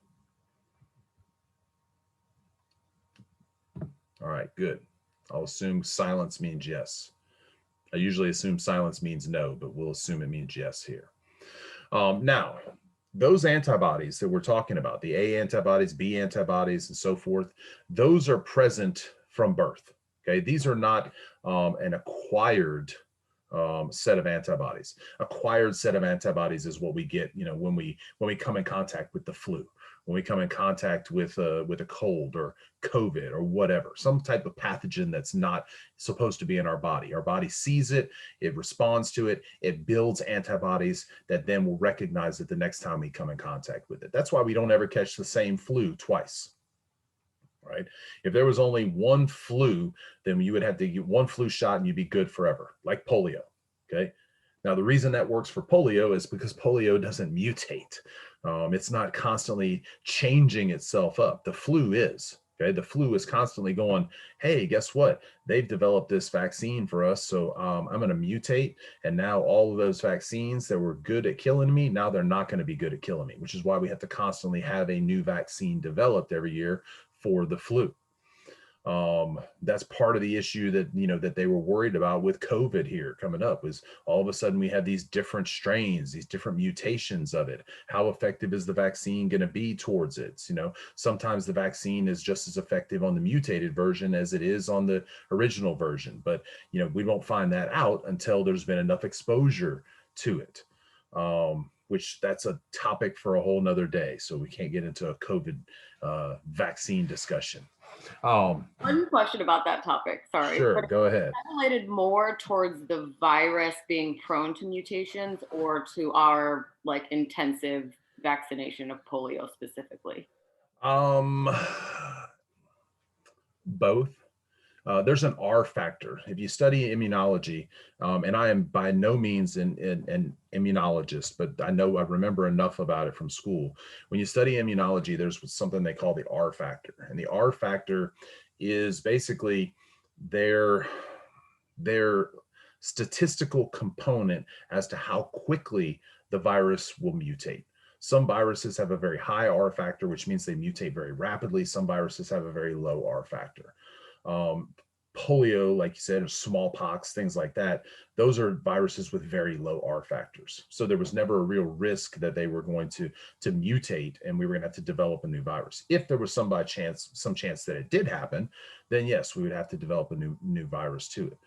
All right, good. I'll assume silence means yes. I usually assume silence means no, but we'll assume it means yes here. Now, those antibodies that we're talking about, the A antibodies, B antibodies, and so forth, those are present from birth. Okay, these are not an acquired set of antibodies. Acquired set of antibodies is what we get, when we come in contact with the flu, when we come in contact with a cold or COVID or whatever, some type of pathogen that's not supposed to be in our body. Our body sees it, it responds to it, it builds antibodies that then will recognize it the next time we come in contact with it. That's why we don't ever catch the same flu twice. Right? If there was only one flu, then you would have to get one flu shot and you'd be good forever, like polio. Okay. Now, the reason that works for polio is because polio doesn't mutate. It's not constantly changing itself up. The flu is. Okay. The flu is constantly going, hey, guess what? They've developed this vaccine for us. So I'm going to mutate. And now all of those vaccines that were good at killing me, now they're not going to be good at killing me, which is why we have to constantly have a new vaccine developed every year for the flu. That's part of the issue that, that they were worried about with COVID here coming up, was all of a sudden we have these different strains, these different mutations of it. How effective is the vaccine going to be towards it? Sometimes the vaccine is just as effective on the mutated version as it is on the original version, but, we won't find that out until there's been enough exposure to it. Which that's a topic for a whole nother day. So we can't get into a COVID vaccine discussion. One question about that topic, sorry. Sure, but go ahead. is that related more towards the virus being prone to mutations or to our intensive vaccination of polio specifically? Both. There's an R factor. If you study immunology, and I am by no means an immunologist, but I remember enough about it from school. When you study immunology, there's something they call the R factor. And the R factor is basically their statistical component as to how quickly the virus will mutate. Some viruses have a very high R factor, which means they mutate very rapidly. Some viruses have a very low R factor. Polio, like you said, or smallpox, things like that, those are viruses with very low R factors. So there was never a real risk that they were going to mutate and we were going to have to develop a new virus. If there was some chance that it did happen, then yes, we would have to develop a new virus to it.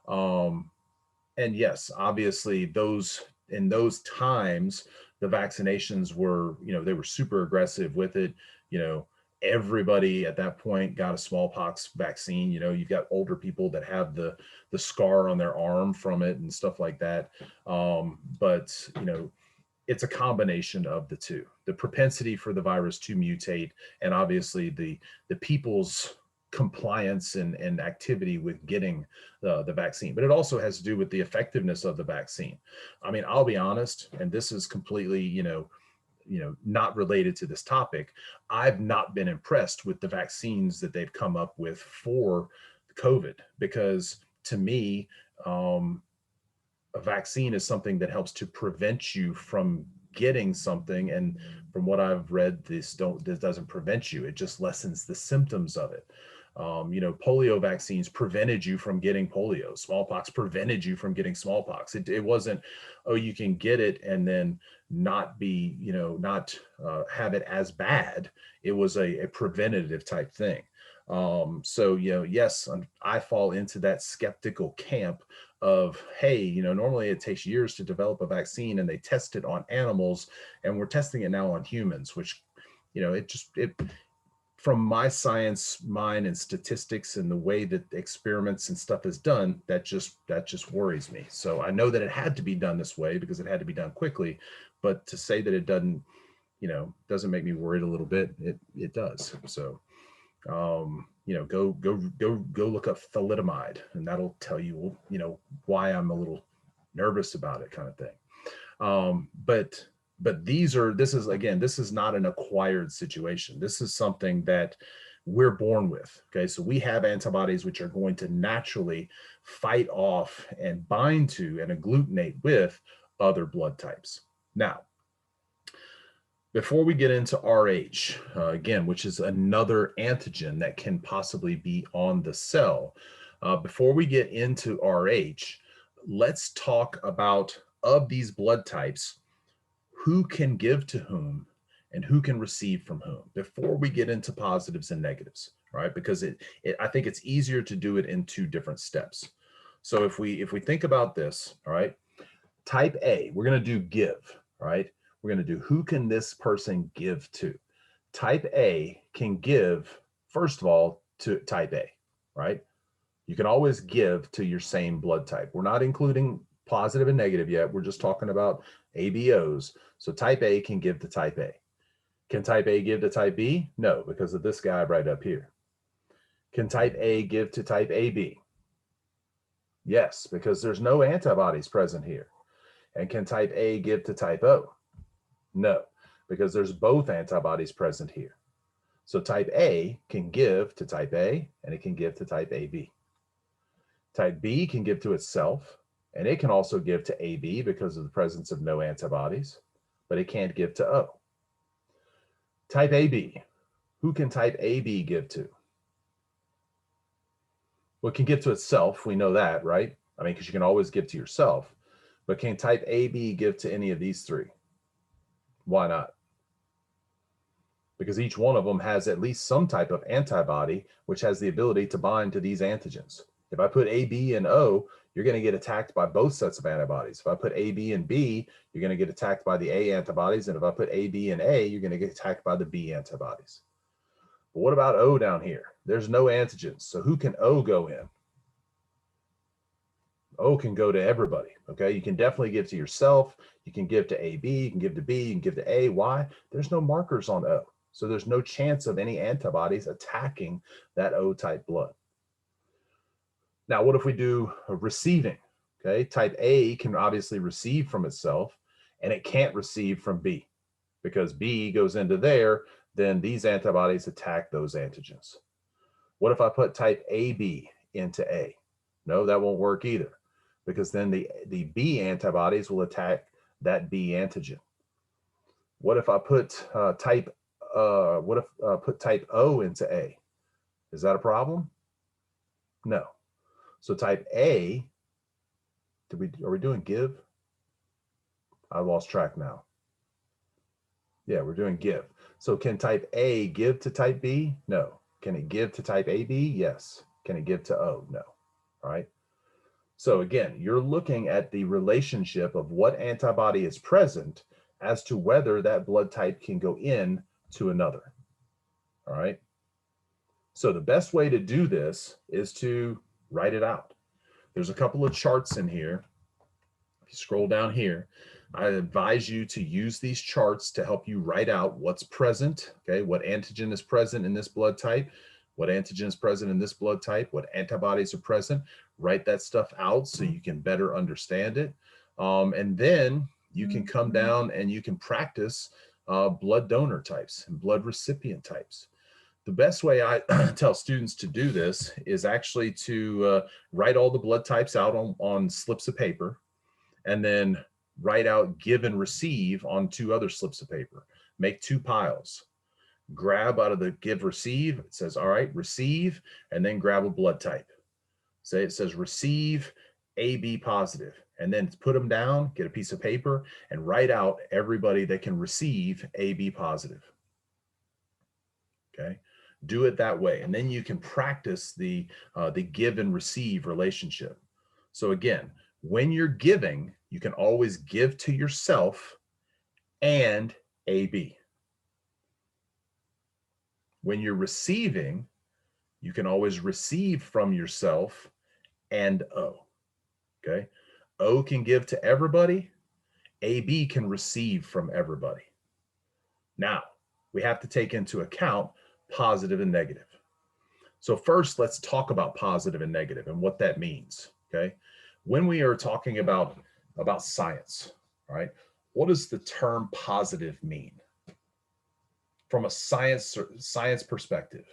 And yes, obviously in those times, the vaccinations were, they were super aggressive with it. Everybody at that point got a smallpox vaccine. You've got older people that have the scar on their arm from it and stuff like that. But it's a combination of the two, the propensity for the virus to mutate, and obviously the people's compliance and activity with getting the vaccine. But it also has to do with the effectiveness of the vaccine. I mean, I'll be honest, and this is completely, not related to this topic. I've not been impressed with the vaccines that they've come up with for COVID, because to me, a vaccine is something that helps to prevent you from getting something. And from what I've read, this doesn't prevent you. It just lessens the symptoms of it. Polio vaccines prevented you from getting polio. Smallpox prevented you from getting smallpox. It wasn't, oh, you can get it and then not be, not have it as bad. It was a preventative type thing. So, yes, I fall into that skeptical camp of, hey, normally it takes years to develop a vaccine and they test it on animals and we're testing it now on humans, which, from my science mind and statistics and the way that experiments and stuff is done, that just worries me. So I know that it had to be done this way because it had to be done quickly, but to say that it doesn't make me worried a little bit, it does. So, go look up thalidomide and that'll tell you, why I'm a little nervous about it, kind of thing. But this is not an acquired situation. This is something that we're born with. Okay, so we have antibodies which are going to naturally fight off and bind to and agglutinate with other blood types. Now, before we get into Rh, again, which is another antigen that can possibly be on the cell, before we get into Rh, let's talk about, of these blood types, who can give to whom and who can receive from whom before we get into positives and negatives, right? Because I think it's easier to do it in two different steps. So if we think about this, all right, type A, we're going to do give, right? We're going to do who can this person give to? Type A can give, first of all, to type A, right? You can always give to your same blood type. We're not including positive and negative yet. We're just talking about ABOs. So type A can give to type A. Can type A give to type B? No, because of this guy right up here. Can type A give to type AB? Yes, because there's no antibodies present here. And can type A give to type O? No, because there's both antibodies present here. So type A can give to type A, and it can give to type AB. Type B can give to itself, and it can also give to AB because of the presence of no antibodies, but it can't give to O. Type AB, who can type AB give to? Well, it can give to itself, we know that, right? I mean, because you can always give to yourself, but can type AB give to any of these three? Why not? Because each one of them has at least some type of antibody, which has the ability to bind to these antigens. If I put AB and O, you're going to get attacked by both sets of antibodies. If I put AB and B, you're going to get attacked by the A antibodies. And if I put AB and A, you're going to get attacked by the B antibodies. But what about O down here? There's no antigens. So who can O go in? O can go to everybody. Okay. You can definitely give to yourself. You can give to AB. You can give to B. You can give to A. Why? There's no markers on O. So there's no chance of any antibodies attacking that O type blood. Now, what if we do receiving? Okay, type A can obviously receive from itself, and it can't receive from B because B goes into there, then these antibodies attack those antigens. What if I put type AB into A? No, that won't work either because then the B antibodies will attack that B antigen. What if I put type O into A? Is that a problem? No. So type A, are we doing give? I lost track now. Yeah, we're doing give. So can type A give to type B? No. Can it give to type AB? Yes. Can it give to O? No. All right. So again, you're looking at the relationship of what antibody is present as to whether that blood type can go in to another. All right. So the best way to do this is to write it out. There's a couple of charts in here. If you scroll down here, I advise you to use these charts to help you write out what's present, okay, what antigen is present in this blood type, what antigen is present in this blood type, what antibodies are present. Write that stuff out so you can better understand it. And then you can come down and you can practice blood donor types and blood recipient types. The best way I tell students to do this is actually to write all the blood types out on slips of paper and then write out give and receive on 2 other slips of paper. Make 2 piles. Grab out of the give receive. It says, all right, receive, and then grab a blood type. Say it says receive AB positive, and then put them down, get a piece of paper, and write out everybody that can receive AB positive. Okay. Do it that way, and then you can practice the give and receive relationship. So again, when you're giving, you can always give to yourself and AB. When you're receiving, you can always receive from yourself and O. Okay, O can give to everybody. AB can receive from everybody. Now, we have to take into account positive and negative. So first, let's talk about positive and negative and what that means, okay? When we are talking about science, all right, what does the term positive mean? From a science perspective.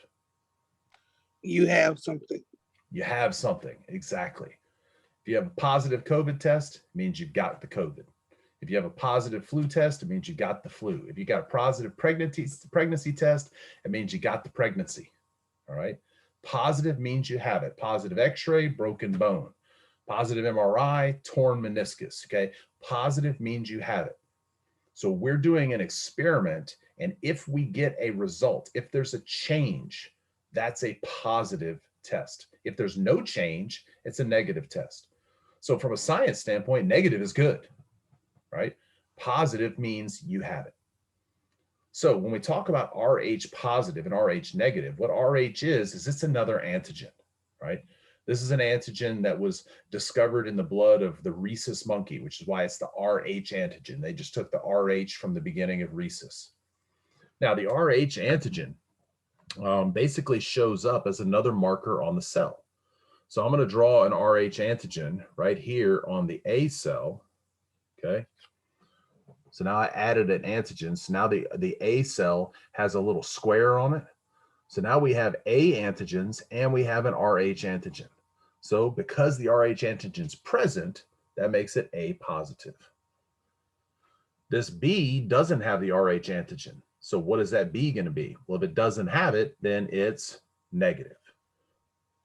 You have something. You have something, exactly. If you have a positive COVID test, it means you've got the COVID. If you have a positive flu test, it means you got the flu. If you got a positive pregnancy test, it means you got the pregnancy. All right. Positive means you have it. Positive X-ray, broken bone. Positive MRI, torn meniscus. Okay. Positive means you have it. So we're doing an experiment, and if we get a result, if there's a change, that's a positive test. If there's no change, it's a negative test. So from a science standpoint, negative is good, right? Positive means you have it. So when we talk about Rh positive and Rh negative, what Rh is it's another antigen, right? This is an antigen that was discovered in the blood of the rhesus monkey, which is why it's the Rh antigen. They just took the Rh from the beginning of rhesus. Now, the Rh antigen basically shows up as another marker on the cell. So I'm going to draw an Rh antigen right here on the A cell, okay? So now I added an antigen. So now the A cell has a little square on it. So now we have A antigens and we have an Rh antigen. So because the Rh antigen is present, that makes it A positive. This B doesn't have the Rh antigen. So what is that B going to be? Well, if it doesn't have it, then it's negative.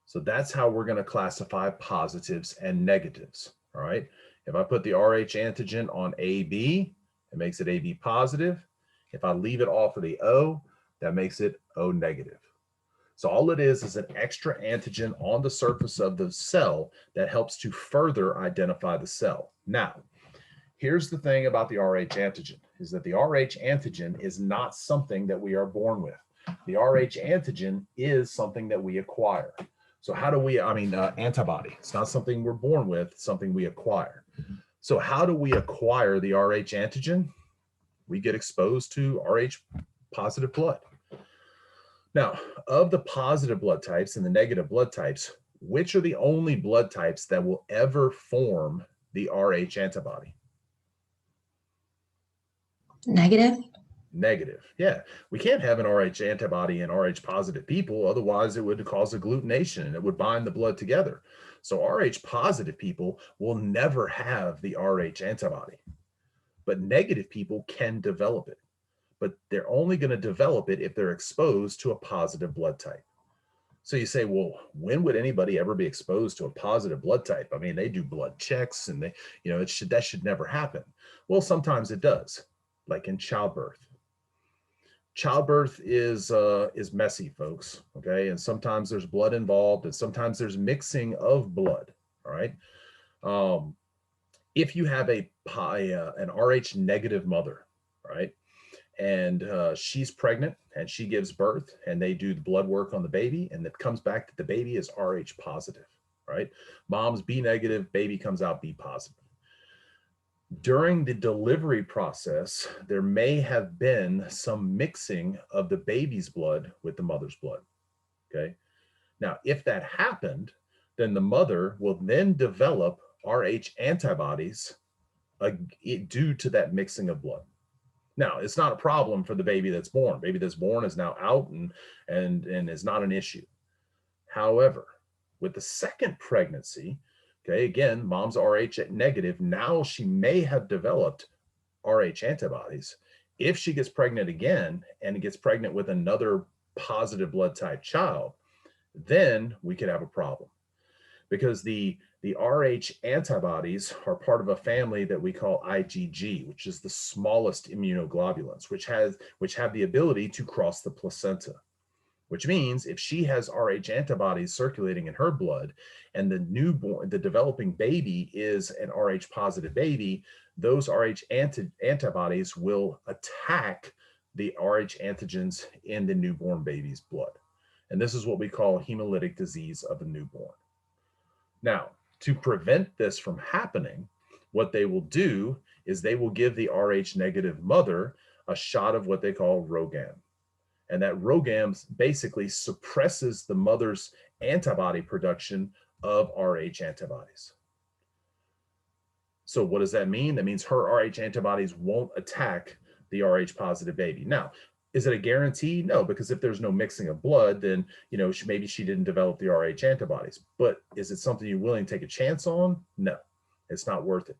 So that's how we're going to classify positives and negatives. All right. If I put the Rh antigen on AB, it makes it AB positive. If I leave it off of the O, that makes it O negative. So all it is an extra antigen on the surface of the cell that helps to further identify the cell. Now, here's the thing about the Rh antigen, is that the Rh antigen is not something that we are born with. The Rh antigen is something that we acquire. So how do we, antibody, it's not something we're born with, it's something we acquire. So how do we acquire the Rh antigen? We get exposed to Rh positive blood. Now, of the positive blood types and the negative blood types, which are the only blood types that will ever form the Rh antibody? Negative? Negative. Yeah. We can't have an Rh antibody in Rh positive people. Otherwise, it would cause agglutination and it would bind the blood together. So Rh positive people will never have the Rh antibody. But negative people can develop it. But they're only going to develop it if they're exposed to a positive blood type. So you say, well, when would anybody ever be exposed to a positive blood type? I mean, they do blood checks and that should never happen. Well, sometimes it does, like in childbirth. Childbirth is messy, folks, okay? And sometimes there's blood involved and sometimes there's mixing of blood, all right? If you have an Rh negative mother, right? And she's pregnant and she gives birth and they do the blood work on the baby and it comes back that the baby is Rh positive, right? Mom's B negative, baby comes out B positive. During the delivery process, there may have been some mixing of the baby's blood with the mother's blood, okay? Now, if that happened, then the mother will then develop Rh antibodies due to that mixing of blood. Now, it's not a problem for the baby that's born. Baby that's born is now out and is not an issue. However, with the second pregnancy, okay, again, mom's Rh negative, now she may have developed Rh antibodies. If she gets pregnant again and gets pregnant with another positive blood type child, then we could have a problem. Because the Rh antibodies are part of a family that we call IgG, which is the smallest immunoglobulins, which have the ability to cross the placenta. Which means if she has Rh antibodies circulating in her blood and the developing baby is an Rh positive baby, those Rh antibodies will attack the Rh antigens in the newborn baby's blood. And this is what we call hemolytic disease of a newborn. Now, to prevent this from happening, what they will do is they will give the Rh negative mother a shot of what they call RhoGAM. And that RhoGAM basically suppresses the mother's antibody production of Rh antibodies. So what does that mean? That means her Rh antibodies won't attack the Rh positive baby. Now, is it a guarantee? No, because if there's no mixing of blood, then maybe she didn't develop the Rh antibodies. But is it something you're willing to take a chance on? No, it's not worth it.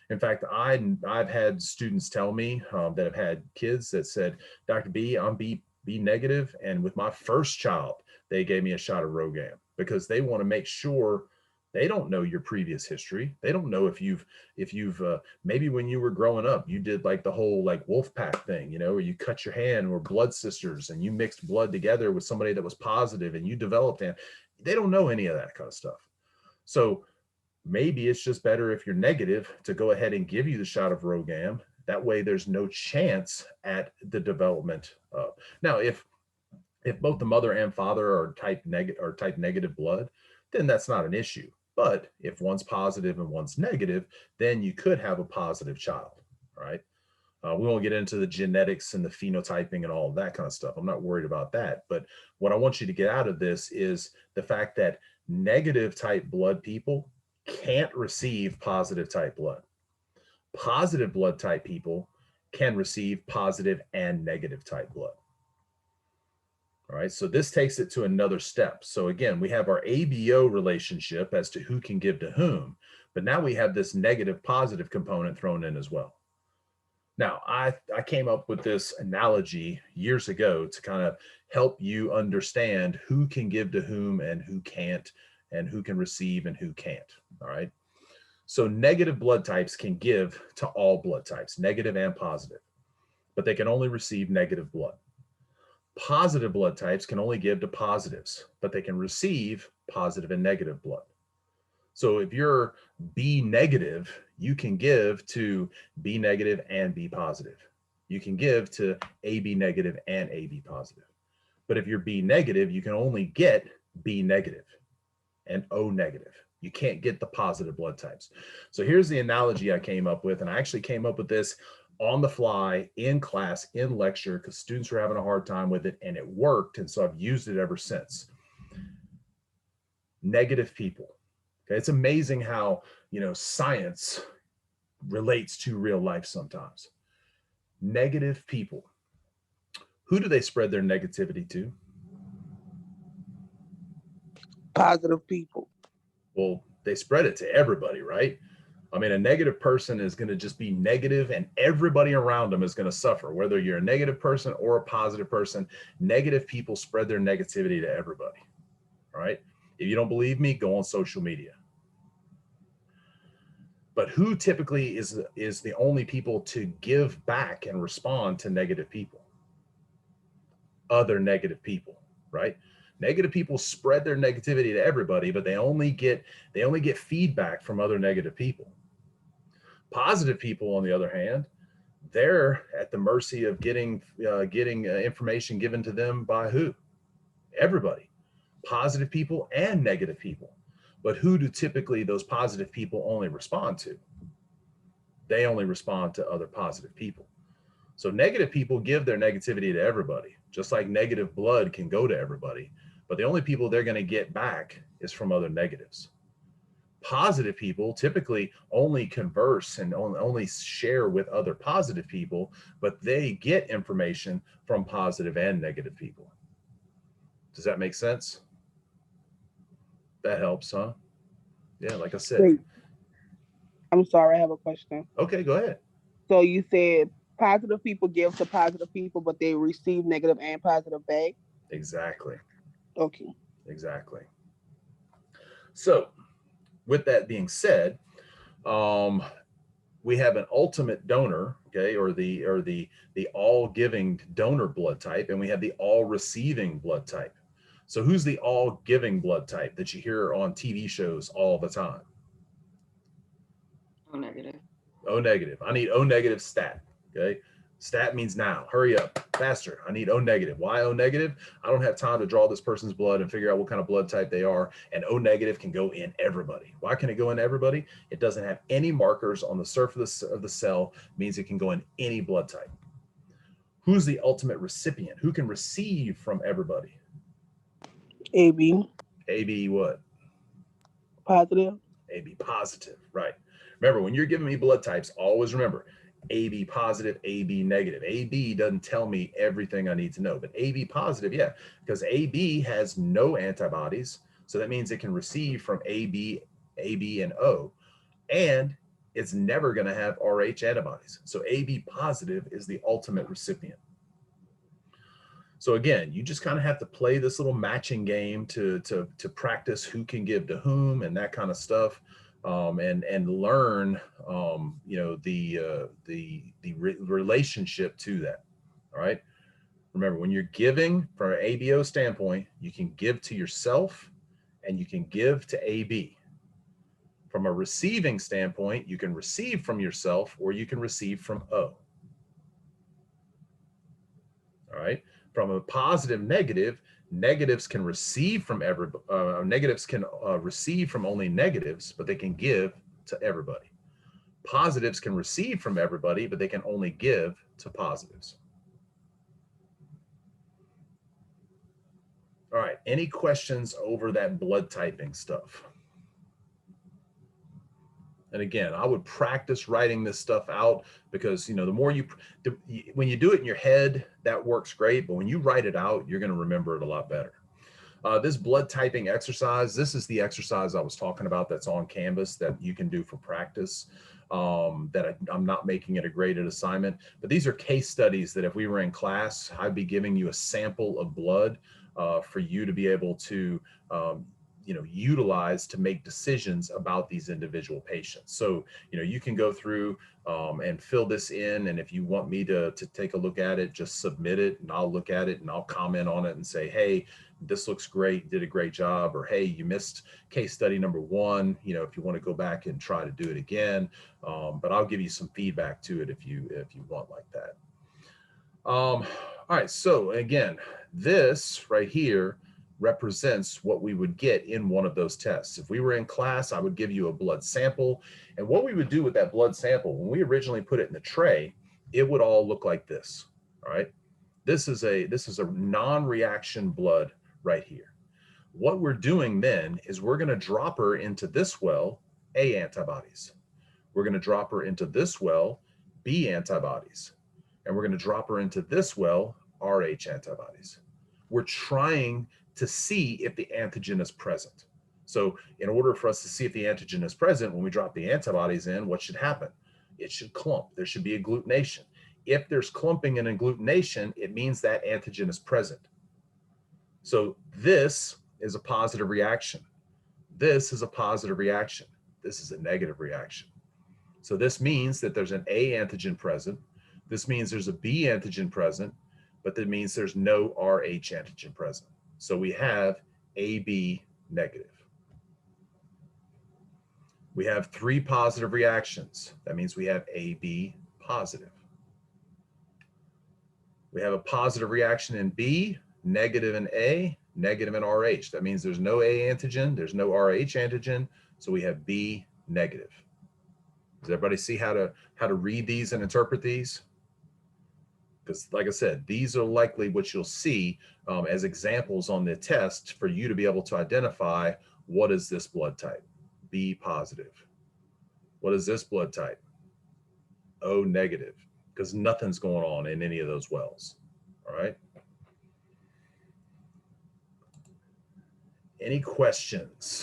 In fact, I've had students tell me that have had kids that said, Dr. B, I'm B negative, and with my first child, they gave me a shot of RhoGAM because they want to make sure They don't know your previous history. They don't know if you've maybe when you were growing up, you did like the whole like wolf pack thing, you know, where you cut your hand, or blood sisters, and you mixed blood together with somebody that was positive and you developed it. They don't know any of that kind of stuff. So maybe it's just better if you're negative to go ahead and give you the shot of RhoGAM. That way there's no chance at the development of. Now, if both the mother and father are type negative blood, then that's not an issue. But if one's positive and one's negative, then you could have a positive child, right? We won't get into the genetics and the phenotyping and all of that kind of stuff. I'm not worried about that. But what I want you to get out of this is the fact that negative type blood people can't receive positive type blood. Positive blood type people can receive positive and negative type blood. All right, so this takes it to another step. So again, we have our ABO relationship as to who can give to whom, but now we have this negative positive component thrown in as well. Now, I came up with this analogy years ago to kind of help you understand who can give to whom and who can't, and who can receive and who can't. All right, so negative blood types can give to all blood types, negative and positive, but they can only receive negative blood. Positive blood types can only give to positives, but they can receive positive and negative blood. So if you're B negative, you can give to B negative and B positive. You can give to AB negative and AB positive. But if you're B negative, you can only get B negative and O negative. You can't get the positive blood types. So here's the analogy I came up with, and I actually came up with this on the fly in class, in lecture, because students were having a hard time with it, and it worked. And so I've used it ever since. Negative people. Okay, it's amazing how, science relates to real life sometimes. Negative people. Who do they spread their negativity to? Positive people. Well, they spread it to everybody, right? I mean, a negative person is going to just be negative, and everybody around them is going to suffer. Whether you're a negative person or a positive person, negative people spread their negativity to everybody. All right. If you don't believe me, go on social media. But who typically is the only people to give back and respond to negative people? Other negative people, right? Negative people spread their negativity to everybody, but they only get feedback from other negative people. Positive people, on the other hand, they're at the mercy of getting information given to them by who? Everybody, positive people and negative people. But who do typically those positive people only respond to? They only respond to other positive people. So negative people give their negativity to everybody, just like negative blood can go to everybody. But the only people they're going to get back is from other negatives. Positive people typically only converse and only share with other positive people, but they get information from positive and negative people. Does that make sense? That helps, huh? Yeah, like I said. Wait, I'm sorry, I have a question. Okay, go ahead. So you said positive people give to positive people, but they receive negative and positive back? Exactly. Okay. Exactly. So with that being said, we have an ultimate donor, okay, or the all giving donor blood type, and we have the all receiving blood type. So who's the all giving blood type that you hear on TV shows all the time? O negative. O negative. I need O negative stat. Okay. Stat means now. Hurry up, faster. I need O negative. Why O negative? I don't have time to draw this person's blood and figure out what kind of blood type they are. And O negative can go in everybody. Why can it go in everybody? It doesn't have any markers on the surface of the cell, means it can go in any blood type. Who's the ultimate recipient? Who can receive from everybody? AB. AB what? Positive. AB positive, right. Remember, when you're giving me blood types, always remember, AB positive, AB negative. AB doesn't tell me everything I need to know, but AB positive, yeah, because AB has no antibodies. So that means it can receive from AB, and O, and it's never going to have RH antibodies. So AB positive is the ultimate recipient. So again, you just kind of have to play this little matching game to practice who can give to whom and that kind of stuff, and learn the relationship to that. All right. Remember, when you're giving from an ABO standpoint, you can give to yourself and you can give to AB. From a receiving standpoint, you can receive from yourself or you can receive from O. All right. From a positive negative, negatives can receive from receive from only negatives, but they can give to everybody. Positives can receive from everybody, but they can only give to positives. All right, any questions over that blood typing stuff? And again, I would practice writing this stuff out because, the more when you do it in your head, that works great. But when you write it out, you're going to remember it a lot better. This blood typing exercise, this is the exercise I was talking about that's on Canvas that you can do for practice. I'm not making it a graded assignment, but these are case studies that if we were in class, I'd be giving you a sample of blood for you to be able to utilize to make decisions about these individual patients. So, you can go through and fill this in. And if you want me to take a look at it, just submit it and I'll look at it and I'll comment on it and say, hey, this looks great, did a great job, or hey, you missed case study number 1, if you want to go back and try to do it again. But I'll give you some feedback to it if you want like that. All right, so again, this right here represents what we would get in one of those tests. If we were in class, I would give you a blood sample. And what we would do with that blood sample, when we originally put it in the tray, it would all look like this. All right. This is a non-reaction blood right here. What we're doing then is we're going to drop her into this well, A antibodies. We're going to drop her into this well, B antibodies. And we're going to drop her into this well, RH antibodies. We're trying to see if the antigen is present. So in order for us to see if the antigen is present, when we drop the antibodies in, what should happen? It should clump. There should be agglutination. If there's clumping and agglutination, it means that antigen is present. So this is a positive reaction. This is a positive reaction. This is a negative reaction. So this means that there's an A antigen present. This means there's a B antigen present, but that means there's no RH antigen present. So we have AB negative. We have 3 positive reactions. That means we have AB positive. We have a positive reaction in B, negative in A, negative in RH. That means there's no A antigen, there's no RH antigen, so we have B negative. Does everybody see how to read these and interpret these? Because like I said, these are likely what you'll see as examples on the test for you to be able to identify what is this blood type. B positive. What is this blood type? O negative, because nothing's going on in any of those wells. All right. Any questions?